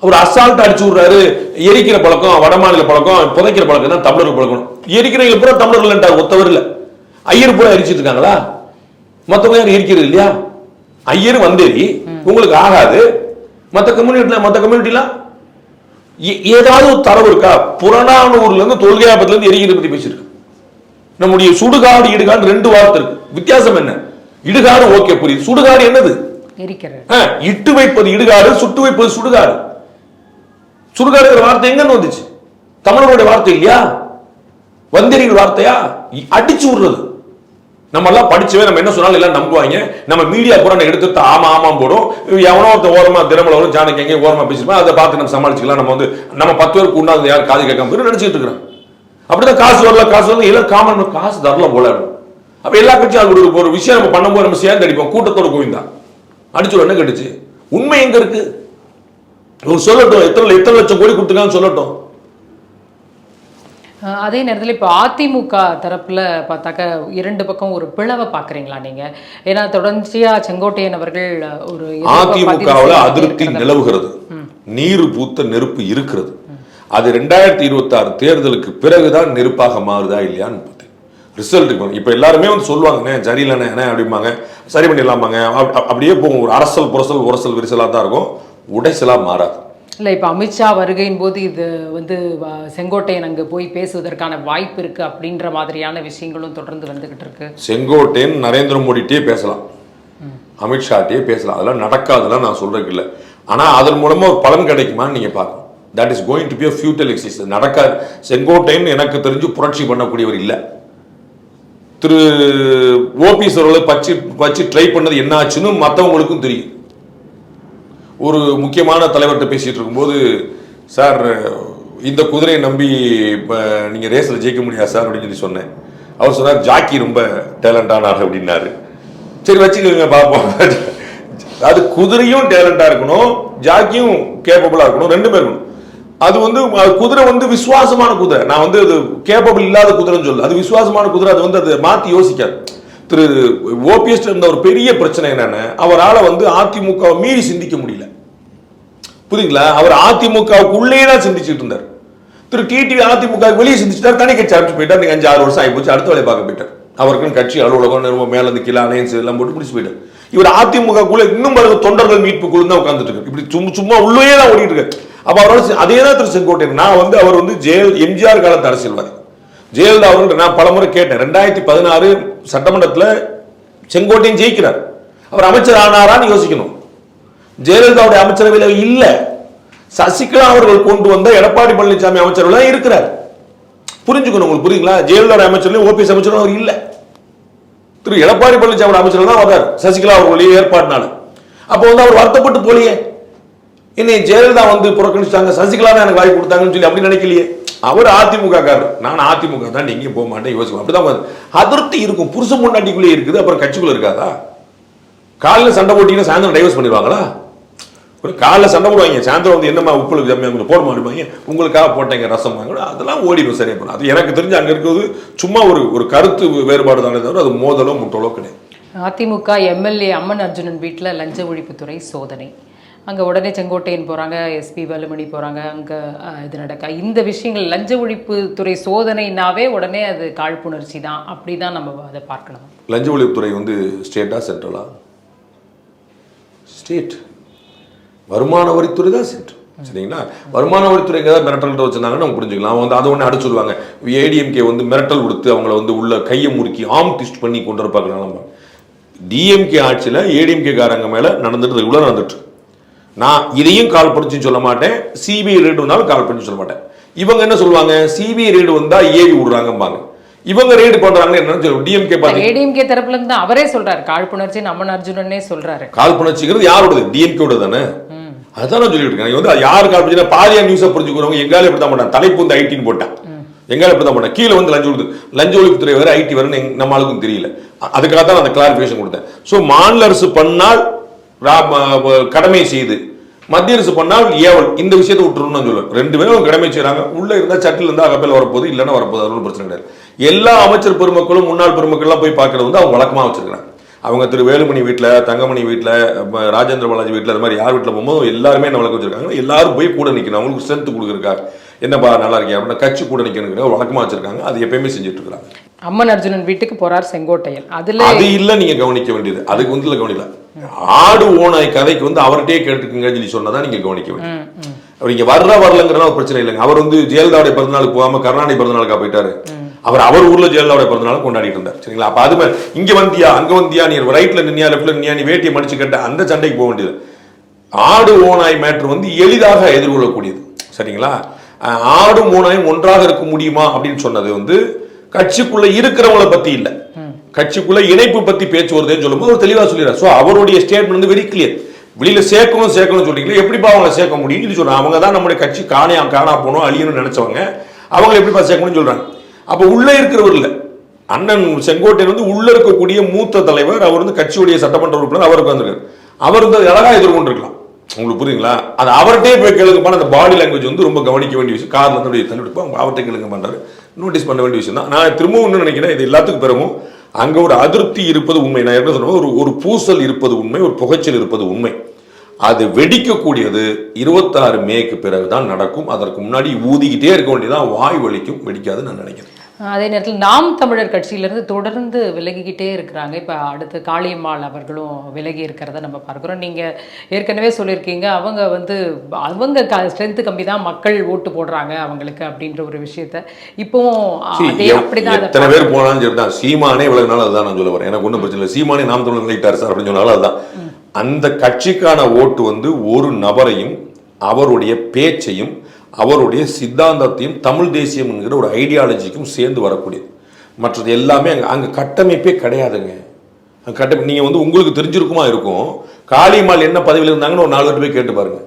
Speaker 4: அவர் அசால்ட் அடிச்சு விடுறாரு. எரிக்கிற பழக்கம், வடமாநில பழக்கம், புதைக்கிற பழக்கம் தான் தமிழர்கள் பழக்கம். எரிக்கிறவங்க பூரா தமிழர்கள் ஒத்தவர் இல்ல. ஐயர் பூரா எரிச்சிட்டு இருக்காங்களா? மொத்தமா யாரும் எரிக்கிறது இல்லையா? ஐயர் வந்தேரி உங்களுக்கு ஆகாது. மற்ற கம்யூனிட்டிலாம் ஏதாவது ஒரு தரவு இருக்கா? புறநானூர்ல இருந்து தொல்காப்பியத்துல இருந்து எரிக்கிறது பத்தி பேசியிருக்கு. நம்முடைய சுடுகாடு இடுகாடு 2 வார்த்தை இருக்கு. வித்தியாசம் என்ன? இடுகாடு ஓகே புரியுது. சுடுகாடு என்னது? இட்டு வைப்பது இடுகாடு, சுட்டு வைப்பது சுடுகாடு. சுடுகாடுங்கிற வார்த்தை எங்க வந்துச்சு? தமிழருடைய வார்த்தை இல்லையா? வந்தேரிகள் வார்த்தையா? அடிச்சு விடுறது. நம்ம எல்லாம் படிச்சவே நம்ம என்ன சொன்னாலும் எல்லாம் நம்புவாங்க. நம்ம மீடியா கூட எடுத்து ஆமா போடும். எவனோ ஒருத்த ஓரமா தினமல வரும், ஜானகி எங்கே ஓரமா பேசிருப்போம். அதை பார்த்து நம்ம சமாளிச்சுக்கலாம். நம்ம 10 பேருக்கு உண்டாது யார் காது கேட்காம போய் நினைச்சிட்டு இருக்கிறோம். அப்படிதான் காசு வரல எல்லாம் காமன் காசு தரல போல. அப்ப எல்லா கட்சியும் ஒரு விஷயம் நம்ம பண்ணும்போது நம்ம சேர்ந்து அடிப்போம். கூட்டத்தோட கோவிந்தா அடிச்சு என்ன கட்டுச்சு? உண்மை எங்க இருக்கு? சொல்லட்டும். எத்தனை லட்சம் கோடி கொடுத்துருக்கான்னு சொல்லட்டும்.
Speaker 3: அதே நேரத்தில் இப்போ அதிமுக தரப்புல பார்த்தாக்க 2 பக்கம் ஒரு பிளவை பார்க்குறீங்களா நீங்க? ஏன்னா தொடர்ச்சியா செங்கோட்டையன் அவர்கள் ஒரு
Speaker 4: அதிமுகவில் அதிருப்தி நிலவுகிறது. நீர் பூத்த நெருப்பு இருக்கிறது. அது 2026 தேர்தலுக்கு பிறகுதான் நெருப்பாக மாறுதா இல்லையான்னு ரிசல்ட் இப்ப எல்லாருமே வந்து சொல்லுவாங்க சரியில்லைண்ணே அப்படிம்பாங்க, சரி பண்ணிடலாமாங்க, அப்படியே போகும். ஒரு அரசல் புரசல் உரசல் விரிசலா தான் இருக்கும், உடைசலா மாறாது.
Speaker 3: இல்லை இப்போ அமித்ஷா வருகையின் போது இது வந்து செங்கோட்டையன் அங்கே போய் பேசுவதற்கான வாய்ப்பு இருக்கு அப்படின்ற மாதிரியான விஷயங்களும் தொடர்ந்து வந்துகிட்டு இருக்கு.
Speaker 4: செங்கோட்டையன் நரேந்திர மோடிட்டே பேசலாம், அமித்ஷாட்டே பேசலாம், அதெல்லாம் நடக்காதுலாம் நான் சொல்றதுக்கு இல்லை. ஆனா அதன் மூலமா ஒரு பலன் கிடைக்குமான்னு நீங்க பார்க்கணும். That is going to be a futile exercise. நடக்காது. செங்கோட்டையன் எனக்கு தெரிஞ்சு புரட்சி பண்ணக்கூடியவர் இல்லை. திரு ஓபிஎஸ் அவர்களை வச்சு ட்ரை பண்ணது என்ன ஆச்சுன்னு மற்றவங்களுக்கும் தெரியும். ஒரு முக்கியமான தலைவர்கிட்ட பேசிட்டு இருக்கும்போது, சார் இந்த குதிரையை நம்பி நீங்க ரேஸ்ல ஜெயிக்க முடியாது சார் அப்படின்னு சொல்லி சொன்னேன். அவர் சொன்னார் ஜாக்கி ரொம்ப டேலண்டானார் அப்படின்னாரு. சரி வச்சுக்கோங்க பார்ப்போம். அது குதிரையும் டேலண்டா இருக்கணும், ஜாக்கியும் கேப்பபிளா இருக்கணும், 2 பேர் இருக்கணும். அது வந்து குதிரை வந்து விசுவாசமான குதிரை. நான் வந்து அது கேப்பபிள் இல்லாத குதிரைன்னு சொல்லு, அது விசுவாசமான குதிரை. அது வந்து அதை மாத்தி யோசிக்காது. திரு ஓபிஎஸ் இருந்த ஒரு பெரிய பிரச்சனை என்னன்னா, அவரால் வந்து அதிமுக மீறி சிந்திக்க முடியல. புரியுங்களா? அவர் அதிமுகவுக்குள்ளே தான் சிந்திச்சுட்டு இருந்தார். திரு டிடிவி அதிமுக வெளியே சிந்திச்சுட்டார், தனி கட்சி ஆரம்பிச்சு போயிட்டார். நீங்க 5-6 வருஷம் ஆகி போச்சு, அடுத்த வேலையை பார்க்க போயிட்டார். அவருக்குன்னு கட்சி அலுவலகம் நிறுவனம் மேல இருந்து கீழே அலையன்ஸ் எல்லாம் போட்டு முடிச்சு போயிட்டார். இவர் அதிமுகக்குள்ள இன்னும் பாருங்க தொண்டர்கள் மீட்பு குழு தான் உட்கார்ந்துட்டு இருக்கு. இப்படி சும்மா உள்ளே தான் ஓடிட்டு இருக்கு. அப்ப அவரோட அதே தான் திரு செங்கோட்டையன். நான் வந்து அவர் வந்து எம்ஜிஆர் காலத்து அரசியல்வாதி. ஜெயலலிதா அவர்கள் நான் பலமுறை கேட்டேன். 2016 சட்டமன்றத்தில் செங்கோட்டையன் ஜெயிக்கிறார். அவர் அமைச்சர் ஆனாரான்னு யோசிக்கணும். ஜெயலலிதாவுடைய அமைச்சரவையில் இல்ல, சசிகலா அவர்கள் கொண்டு வந்த எடப்பாடி பழனிசாமி அமைச்சரவையில் இருக்கிறார். புரிஞ்சுக்கணும், உங்களுக்கு புரியுங்களா? ஜெயலலிதா அமைச்சர் ஓபிஎஸ் அமைச்சர் அவர் இல்ல, திரு எடப்பாடி பழனிசாமி அமைச்சர் தான் வந்தார் சசிகலா அவர்களுடைய ஏற்பாடுனால. அப்போ வந்து அவர் வருத்தப்பட்டு போலியே, என்னை ஜெயலலிதா வந்து புறக்கணிச்சாங்க, சசிகலா தான் எனக்கு வாய்ப்பு கொடுத்தாங்கன்னு சொல்லி அப்படி நினைக்கலையே. அவர் அதிமுக காரர், நான் அதிமுக தான், நீங்க போக மாட்டேன் யோசிக்கும். அப்படிதான் அதிருப்தி இருக்கும். புருஷன் முன்னாடிக்குள்ளே இருக்குது, அப்புறம் கட்சிக்குள்ள இருக்காதா? காலையில் சண்டை போட்டீங்கன்னா சாயந்தரம் டைவர்ஸ் பண்ணிடுவாங்களா? ஒரு காலைல சண்டை போடுவாங்க, சாயந்தரம் வந்து என்னம்மா உப்புளுக்கு ஜம்மியாக போட மாட்டேங்க, உங்களுக்காக போட்டேங்க ரசம் வாங்க, அதெல்லாம் ஓடிடும். சரியா பண்ண அது எனக்கு தெரிஞ்சு அங்கே இருக்கிறது சும்மா ஒரு கருத்து வேறுபாடு தானே தவிர அது மோதலோ முட்டலோ கிடையாது.
Speaker 3: அதிமுக எம்எல்ஏ அம்மன் அர்ஜுனன் வீட்டில் லஞ்ச ஒழிப்புத்துறை சோதனை. அங்கே உடனே செங்கோட்டையன் போகிறாங்க, எஸ்பி வேலுமணி போகிறாங்க, அங்கே இது நடக்க இந்த விஷயங்கள் லஞ்ச ஒழிப்புத்துறை சோதனைனாவே உடனே அது காழ்ப்புணர்ச்சி தான். அப்படி தான் நம்ம அதை பார்க்கணும்.
Speaker 4: லஞ்ச ஒழிப்புத்துறை வந்து ஸ்டேட்டா சென்ட்ரலா? ஸ்டேட். வருமான வரித்துறை தான் சென்ட்ரல். சரிங்களா? வருமான வரித்துறை ஏதாவது மிரட்டல் வச்சிருந்தாங்கன்னு நம்ம புரிஞ்சுக்கலாம். அவங்க வந்து அதை ஒன்று அடிச்சுடுவாங்க. ஏடிஎம்கே வந்து மிரட்டல் கொடுத்து அவங்கள வந்து உள்ள கையை முறுக்கி ஆம் டிஸ்ட் பண்ணி கொண்டு இருப்பாங்க. நம்ம டிஎம்கே ஆட்சியில் ஏடிஎம்கே காரங்க மேலே நடந்துட்டு இவ்வளோ நடந்துட்டு, நான் இதையும் கால் பண்ணிச்சுன்னு சொல்ல மாட்டேன், சிபிஐ ரேடு வந்தாலும் கால் பண்ணி சொல்ல மாட்டேன். இவங்க என்ன சொல்லுவாங்க, சிபிஐ ரேடு வந்தா ஏவி விடுறாங்கம்பாங்க. இவங்க ரேடு பண்றாங்க என்னன்னு டிஎம்கே பாருங்க.
Speaker 3: ஏடிஎம்கே தரப்புல இருந்து அவரே சொல்றாரு காழ்ப்புணர்ச்சி, அம்மன் அர்ஜுனனே சொல்றாரு.
Speaker 4: காழ்ப்புணர்ச்சிங்கிறது யாரோடது? டிஎம்கேவோட தானே. அதான் நான் சொல்லிட்டு இருக்கேன். வந்து யாரு கால் பண்ணி பாதியா நியூஸை புரிஞ்சுக்கிறவங்க எங்கால எப்படி தான் பண்ணான், தலைப்பு வந்து ஐடின்னு போட்டான், எங்கால எப்படி தான் பண்ண கீழே வந்து லஞ்ச ஒழிப்புத்துறை வேற ஐடி வேற நம்ம ஆளுக்கும் தெரியல. அதுக்காக தான் அந்த கிளாரிபிகேஷன் கொடுத்தேன். ஸோ மாநில அரசு பண்ணால் கடமை செய்து, மத்திய அரசு பண்ணால் ஏவல், இந்த விஷயத்தை விட்டுருன்னு சொல்லுவேன். 2 பேரும் கடமை செய்யறாங்க. உள்ள இருந்தா சட்டில் இருந்தா அகப்பையில் வரப்போகுது, இல்லைன்னா வரப்போகுது, அது ஒன்றும் பிரச்சனை கிடையாது. எல்லா அமைச்சர் பெருமக்களும் முன்னாள் பெருமக்கள்லாம் போய் பார்க்கறது வந்து அவங்க வழக்கமாக வச்சிருக்காங்க. அவங்க திரு வேலுமணி வீட்டில், தங்கமணி வீட்டில், ராஜேந்திர பாலாஜி வீட்டில், அது மாதிரி யார் வீட்டில் போகும்போது எல்லாருமே என்ன வழக்கு வச்சிருக்காங்க, எல்லாரும் போய் கூட நிற்கணும், அவங்களுக்கு ஸ்ட்ரென்த் கொடுக்குறக்காக. என்னப்பா நல்லா இருக்கேன் அப்படின்னா கட்சி கூட நிற்கணுங்கிற வழக்கமாக வச்சிருக்காங்க. அது எப்பயுமே செஞ்சுட்டு இருக்காங்க.
Speaker 3: அம்மன் அர்ஜுனன் வீட்டுக்கு போறார் செங்கோட்டையன், அதுல
Speaker 4: அது இல்லை நீங்க கவனிக்க வேண்டியது. அதுக்கு வந்து கவனிக்கல. ஆடு ஓனாய் கதைக்கு வந்து அவர்கிட்டயே கேட்டுக்குங்கன்னு சொல்லி சொன்னதான் நீங்க கவனிக்க வேண்டியது. அவர் இங்க வரலங்கிறதா ஒரு பிரச்சனை இல்லைங்க. அவர் வந்து ஜெயலலிதாவுடைய பிறந்தநாளுக்கு போகாம கருணாநிதி பிறந்தநாளுக்கா போயிட்டாரு. அவர் ஊர்ல ஜெயலலிதாவுடைய பிறந்தநாள் கொண்டாடிட்டு இருந்தார். சரிங்களா? அப்ப அது மாதிரி இங்க வந்தியா அங்க வந்தியா, நீ ரைட்ல நின்னியா லெப்ட்ல நின்னியா, நீ வேட்டியை மடிச்சு கட்ட, அந்த சண்டைக்கு போக வேண்டியது. ஆடு ஓனாய் மேட்ரு வந்து எளிதாக எதிர்கொள்ளக்கூடியது. சரிங்களா? ஆடும் ஓனாயும் ஒன்றாக இருக்க முடியுமா அப்படின்னு சொன்னது வந்து கட்சிக்குள்ள இருக்கிறவங்களை பத்தி இல்ல, கட்சிக்குள்ள இணைப்பு பத்தி பேச்சு வருதுன்னு சொல்லும்போது அவர் தெளிவா சொல்லிடுறாரு. சோ அவருடைய ஸ்டேட்மெண்ட் வந்து வெரி கிளியர். வெளியில சேர்க்கணும் சொல்றீங்களா, எப்படிப்பா அவங்களை சேர்க்க முடியும்னு சொல்றாங்க. அவங்க தான் நம்முடைய கட்சி காணா போனோம் அழியணும்னு நினைச்சவங்க, அவங்களை எப்படிப்பா சேர்க்கணும்னு சொல்றாங்க. அப்ப உள்ள இருக்கிறவர் இல்ல, அண்ணன் செங்கோட்டையன் வந்து உள்ள இருக்கக்கூடிய மூத்த தலைவர், அவர் வந்து கட்சியுடைய சட்டமன்ற உறுப்பினர், அவருக்கு வந்திருக்காரு. அவர் வந்து அழகா எதிர்கொண்டிருக்கலாம். உங்களுக்கு புரியுங்களா? அது அவர்கிட்டே போய் கேளுங்க. அந்த பாடி லாங்குவேஜ் வந்து ரொம்ப கவனிக்க வேண்டிய விஷயம். கார்ல இருந்து தள்ளிவிட்டு அவர்கிட்ட கேளுங்க பண்றாரு, நோட்டீஸ் பண்ண வேண்டிய விஷயம் தான். நான் திரும்பவும் ஒன்று நினைக்கிறேன், இது எல்லாத்துக்கும் பிறகும் அங்க ஒரு அதிருப்தி இருப்பது உண்மை. நான் என்ன சொல்றேன், ஒரு பூசல் இருப்பது உண்மை, ஒரு புகைச்சல் இருப்பது உண்மை. அது வெடிக்கக்கூடியது 26 மேக்கு பிறகுதான் நடக்கும். அதற்கு முன்னாடி ஊதிக்கிட்டே இருக்க வேண்டியதான், வாய் வலிக்கும், வெடிக்காதுன்னு நான் நினைக்கிறேன்.
Speaker 3: அதே நேரத்தில் நாம் தமிழர் கட்சியிலிருந்து தொடர்ந்து விலகிக்கிட்டே இருக்கிறாங்க. இப்போ அடுத்து காளியம்மாள் அவர்களும் விலகி இருக்கிறத நம்ம பார்க்குறோம். நீங்கள் ஏற்கனவே சொல்லியிருக்கீங்க, அவங்க ஸ்ட்ரென்த்து கம்மி தான், மக்கள் ஓட்டு போடுறாங்க அவங்களுக்கு அப்படின்ற ஒரு விஷயத்த. இப்போவும் அதே அப்படிதான்.
Speaker 4: எத்தனை பேர் போனாலும் சரி தான், சீமானே விலகினாலும் அதுதான் நான் சொல்ல வரேன். எனக்கு ஒன்றும் பிரச்சனை இல்லை. சீமானே நாம் தமிழர் விலகிட்டார் சார் அப்படின்னு சொன்னாலும் அதுதான். அந்த கட்சிக்கான ஓட்டு வந்து ஒரு நபரையும் அவருடைய பேச்சையும் அவருடைய சித்தாந்தத்தையும் தமிழ் தேசியம் என்கிற ஒரு ஐடியாலஜிக்கும் சேர்ந்து வரக்கூடியது. மற்றது எல்லாமே அங்கே கட்டமைப்பே கிடையாதுங்க. நீங்கள் வந்து உங்களுக்கு தெரிஞ்சிருக்குமா இருக்கும், காளியம்மாள் என்ன பதவியில் இருந்தாங்கன்னு ஒரு 4 பேர் கேட்டு பாருங்க.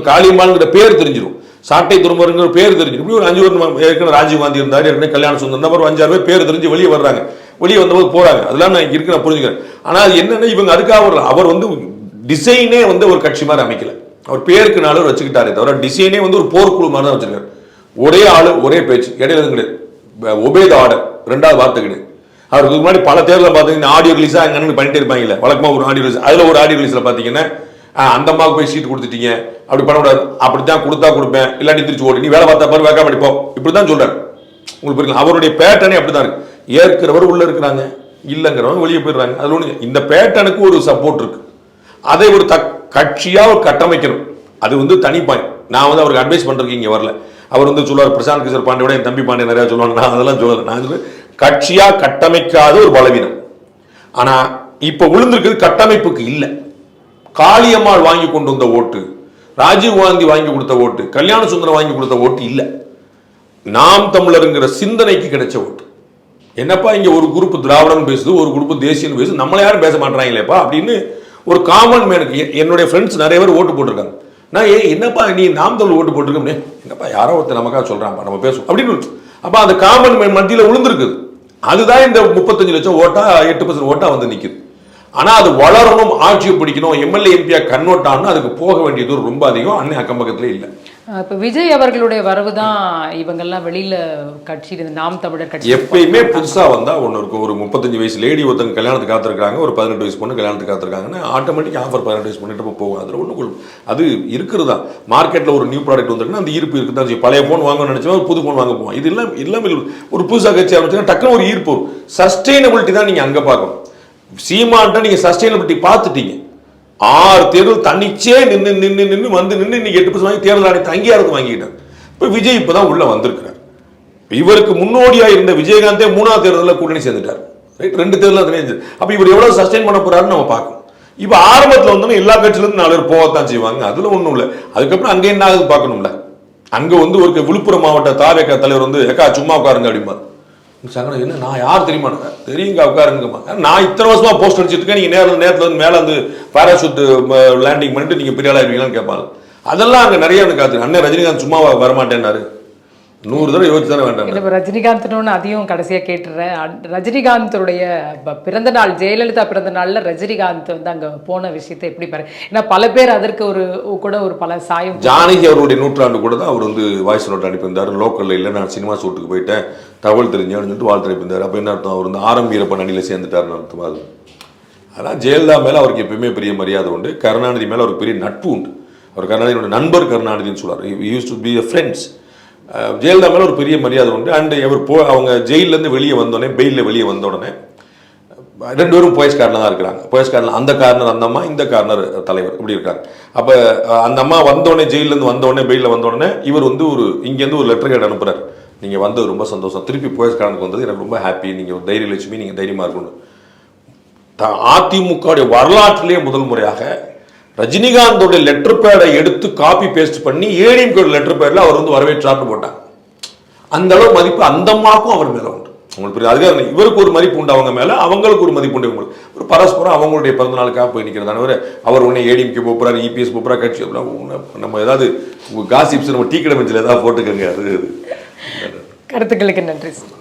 Speaker 4: காளியம்மாள்ங்கிற பேர் தெரிஞ்சிடும், சாட்டை துரும்புங்கிற பேர் தெரிஞ்சிடும். இப்படி ஒரு 5 பேர் ஏற்கனவே ராஜீவ்காந்தி இருந்தார், ஏற்கனவே கல்யாண சுந்தரம், அப்புறம் 5-6 பேர் தெரிஞ்சு வெளியே வர்றாங்க. வெளியே வந்தபோது போறாங்க, அதெல்லாம் நான் இருக்கு, நான் புரிஞ்சுக்கிறேன். ஆனால் அது என்னன்னா, இவங்க அதுக்காக அவர் வந்து டிசைனே வந்து ஒரு கட்சி மாதிரி அமைக்கல. அவர் பேருக்கு நாள் வச்சுக்கிட்டாரே தவிர டிசைனே வந்து ஒரு போர்க்குழு மாதிரி தான் வச்சிருக்காரு. ஒரே ஆளு ஒரே பேச்சு, இடையில கிடையாது. ஒபேத ஆர்டர், 2வது வார்த்தை கிடையாது. அவருக்கு முன்னாடி பல தேர்தலில் பார்த்தீங்கன்னா ஆடியோ ரிலீஸா அங்கே பண்ணிட்டே இருப்பாங்கல்ல, வழக்கமாக ஒரு ஆடியோ ரிலீஸ். அதில் ஒரு ஆடியோ ரிலீஸில் பார்த்தீங்கன்னா அந்த அம்மாவுக்கு போய் சீட் கொடுத்துட்டீங்க, அப்படி பண்ணக்கூடாது, அப்படித்தான் கொடுத்தா கொடுப்பேன், இல்லாட்டி திருச்சி ஓடி, நீ வேலை பார்த்தா பாரு, வேக்கா படிப்போம், இப்படி தான் சொல்றாரு. உங்களுக்கு புரியுது? அவருடைய பேட்டர்னே அப்படிதான் இருக்கு. ஏற்கிறவர் உள்ள இருக்கிறாங்க, இல்லைங்கிறவங்க வெளியே போயிடுறாங்க. அதில் ஒன்று, இந்த பேட்டர்னுக்கு ஒரு சப்போர்ட் இருக்கு. அதை ஒரு கட்சியா ஒரு கட்டமைக்கணும். அது வந்து தனி பாயிண்ட். நான் வந்து அவருக்கு அட்வைஸ் பண்றதுக்கு இங்க வரல. அவர் வந்து சொல்லுவார், பிரசாந்த் கிஷோர் பாண்டியோட என் தம்பி பாண்டிய நிறைய சொல்லுவாங்க. நான் அதெல்லாம் சொல்லலை. நான் கட்சியா கட்டமைக்காத ஒரு பலவீனம். ஆனா இப்ப விழுந்திருக்கிறது கட்டமைப்புக்கு இல்லை. காளியம்மாள் வாங்கி கொண்டு வந்த ஓட்டு, ராஜீவ் காந்தி வாங்கி கொடுத்த ஓட்டு, கல்யாண சுந்தரம் வாங்கி கொடுத்த ஓட்டு இல்ல, நாம் தமிழருங்கிற சிந்தனைக்கு கிடைச்ச ஓட்டு. என்னப்பா இங்க ஒரு குரூப் திராவிடன் பேசுது, ஒரு குரூப் தேசியம் பேசுது, நம்மள யாரும் பேச மாட்டாங்களேப்பா அப்படின்னு ஒரு காமன் மேனுக்கு. என்னுடைய ஃப்ரெண்ட்ஸ் நிறைய பேர் ஓட்டு போட்டிருக்காங்க. நான் என்னப்பா நீ நாம் தமிழ் ஓட்டு போட்டிருக்கோம், என்னப்பா யாரோ ஒருத்தர் நமக்காக சொல்றான்ப்பா, நம்ம பேசுவோம் அப்படின்னு. அப்ப அந்த காமன் மேன் மத்தியில் விழுந்திருக்குது. அதுதான் இந்த 35 லட்சம் ஓட்டா 8% ஓட்டா வந்து நிக்குது. ஆனா அது வளரணும், ஆட்சியை பிடிக்கணும், எம்எல்ஏ எம்பியா கன்வெர்ட் அதுக்கு போக வேண்டியது ரொம்ப அதிகம். அன்னை அக்கம் பக்கத்துல இல்லை.
Speaker 3: இப்போ விஜய் அவர்களுடைய வரவு தான் இவங்கெல்லாம் வெளியில கட்சி, நாம் தமிழர் கட்சி
Speaker 4: எப்பயுமே புதுசா வந்தா ஒன்று இருக்கும். ஒரு 35 வயசு லேடி ஒருத்தங்க கல்யாணத்துக்கு காத்திருக்காங்க, ஒரு 18 வயசு பொண்ணு கல்யாணத்துக்கு காத்திருக்காங்கன்னா ஆட்டோமேட்டிக் ஆஃபர் 18 வயசு பண்ணிட்டு போகும். அதில் ஒன்று அது இருக்கிறதா. மார்க்கெட்ல ஒரு நியூ ப்ராடக்ட் வந்திருக்குன்னா அந்த ஈர்ப்பு இருக்குதான் செய்யும். பழைய ஃபோன் வாங்கணும்னு நினைச்சா ஒரு புது ஃபோன் வாங்க போவோம். இது இல்லாமல் ஒரு புதுசாக கட்சி ஆரம்பிச்சுன்னா டக்குனு ஒரு ஈர்ப்பு. சஸ்டைனபிலிட்டி தான் நீங்க அங்க பார்க்கணும். சீமான்ட்ட நீங்க சஸ்டைனபிலிட்டி பார்த்துட்டீங்க. 6 தேர்தல் தன்னிச்சே நின்று வந்து இன்னைக்கு 8% வாங்கி தேர்தல் ஆணையத்தை அங்கீகாரத்தை வாங்கிட்டார். இப்ப விஜய் இப்பதான் உள்ள வந்திருக்கிறார். இவருக்கு முன்னோடியா இருந்த விஜயகாந்தே 3வது தேர்தலில் கூட்டணி சேர்ந்துட்டார். ரைட், 2 தேர்தல் தெரிஞ்சு. அப்ப இவர் எவ்வளவு சஸ்டைன் பண்ண போறாருன்னு நம்ம பார்க்கணும். இப்ப ஆரம்பத்தில் வந்தோம்னா எல்லா கட்சியில இருந்து 4 பேர் போகத்தான் செய்வாங்க, அதுல ஒண்ணும் இல்லை. அதுக்கப்புறம் அங்க என்ன ஆகுது பார்க்கணும்ல. அங்க வந்து ஒரு விழுப்புரம் மாவட்ட தாவேக தலைவர் வந்து எக்கா சும்மா உட்காருங்க அப்படிமா. என்ன நான் யார் தெரியுமா, தெரியுங்க உட்காருங்கம்மா, நான் இத்தனை வருஷமா போஸ்ட் அடிச்சுட்டு இருக்கேன், நீங்க நேரத்துல வந்து மேல வந்து பாராசூட் லேண்டிங் பண்ணிட்டு நீங்க பெரிய ஆளா இருப்பீங்களான்னு கேட்பாங்க. அதெல்லாம் அங்க நிறைய காத்து. அண்ணன் ரஜினிகாந்த் சும்மா வரமாட்டேன்னாரு, 100 தடவை யோசிச்சு தானே வேண்டாம்.
Speaker 3: இப்போ ரஜினிகாந்த்னு அதையும் கடைசியாக கேட்டுறேன். ரஜினிகாந்தோடைய பிறந்த நாள், ஜெயலலிதா பிறந்த நாளில் ரஜினிகாந்த் வந்து அங்கே போன விஷயத்தை எப்படி பாரு. ஏன்னா பல பேர் அதற்கு ஒரு பல சாயம்.
Speaker 4: ஜானகி அவருடைய 100ஆண்டு கூட தான் அவர் வந்து வாய்ஸ் நோட் அனுப்பியிருந்தார். லோக்கலில் இல்லை, நான் சினிமா ஷூட்டுக்கு போயிட்டேன், தகவல் தெரிஞ்சேன்னு சொல்லிட்டு வாழ்த்து அனுப்பியிருந்தார். அப்போ என்ன அர்த்தம், அவர் வந்து ஆரம்பியப்ப நடியில் சேர்ந்துட்டாருன்னு அர்த்தம். அது ஆனால் ஜெயலலிதா மேலே அவருக்கு எப்பயுமே பெரிய மரியாதை உண்டு. கருணாநிதி மேலே அவருக்கு பெரிய நட்பு உண்டு. அவர் கருணாநிதியோட நண்பர் கருணாநிதினு சொல்லுவார். Use to be friends. Jayalalithaa மேலே ஒரு பெரிய மரியாதை உண்டு. அண்ட் அவர் அவங்க ஜெயிலேருந்து வெளியே வந்தோடனே, பெயிலில் வெளியே வந்த உடனே 2 பேரும் போயஸ் கார்டில் தான் இருக்கிறாங்க. போயஸ் கார்டில் அந்த கார்னர் அந்த அம்மா, இந்த கார்னர் தலைவர் இப்படி இருக்காங்க. அப்போ அந்த அம்மா வந்தோடனே, ஜெயிலேருந்து வந்தோடனே, பெயிலில் வந்தோடனே இவர் வந்து இங்கேருந்து ஒரு லெட்டர் கேட் அனுப்புகிறார். நீங்கள் வந்தது ரொம்ப சந்தோஷம், திருப்பி போயஸ் கார்டுக்கு வந்தது எனக்கு ரொம்ப ஹாப்பி, நீங்கள் ஒரு தைரிய லட்சுமி, நீங்கள் தைரியமாக இருக்கணும். அதிமுகவுடைய வரலாற்றிலேயே முதல் முறையாக ரஜினிகாந்தோட லெட்டர் பேடை எடுத்து காப்பி பேஸ்ட் பண்ணி ஏடிஎம்கே லெட்டர் பேடில் அவர் வந்து வரவேற்றார்னு போட்டாங்க. அந்த அளவு மதிப்பு அந்த அம்மாவுக்கும் அவர் மேலே உண்டு. உங்களுக்கு புரியுது? அதுக்காக இவருக்கு ஒரு மதிப்பு உண்டு அவங்க மேலே, அவங்களுக்கு ஒரு மதிப்பு உண்டு இவங்களுக்கு. ஒரு பரஸ்பரம் அவங்களுடைய பிறந்தநாளுக்காக போய் நிற்கிறதானவர் அவர் உடனே ஏடிஎம்கே போகிறார், இபிஎஸ் போகிறா, கட்சி நம்ம ஏதாவது காசிப்ஸ் நம்ம டீ கடை பெஞ்சில் ஏதாவது போட்டுக்கோங்க. அது
Speaker 3: கருத்துக்களுக்கு நன்றி சார்.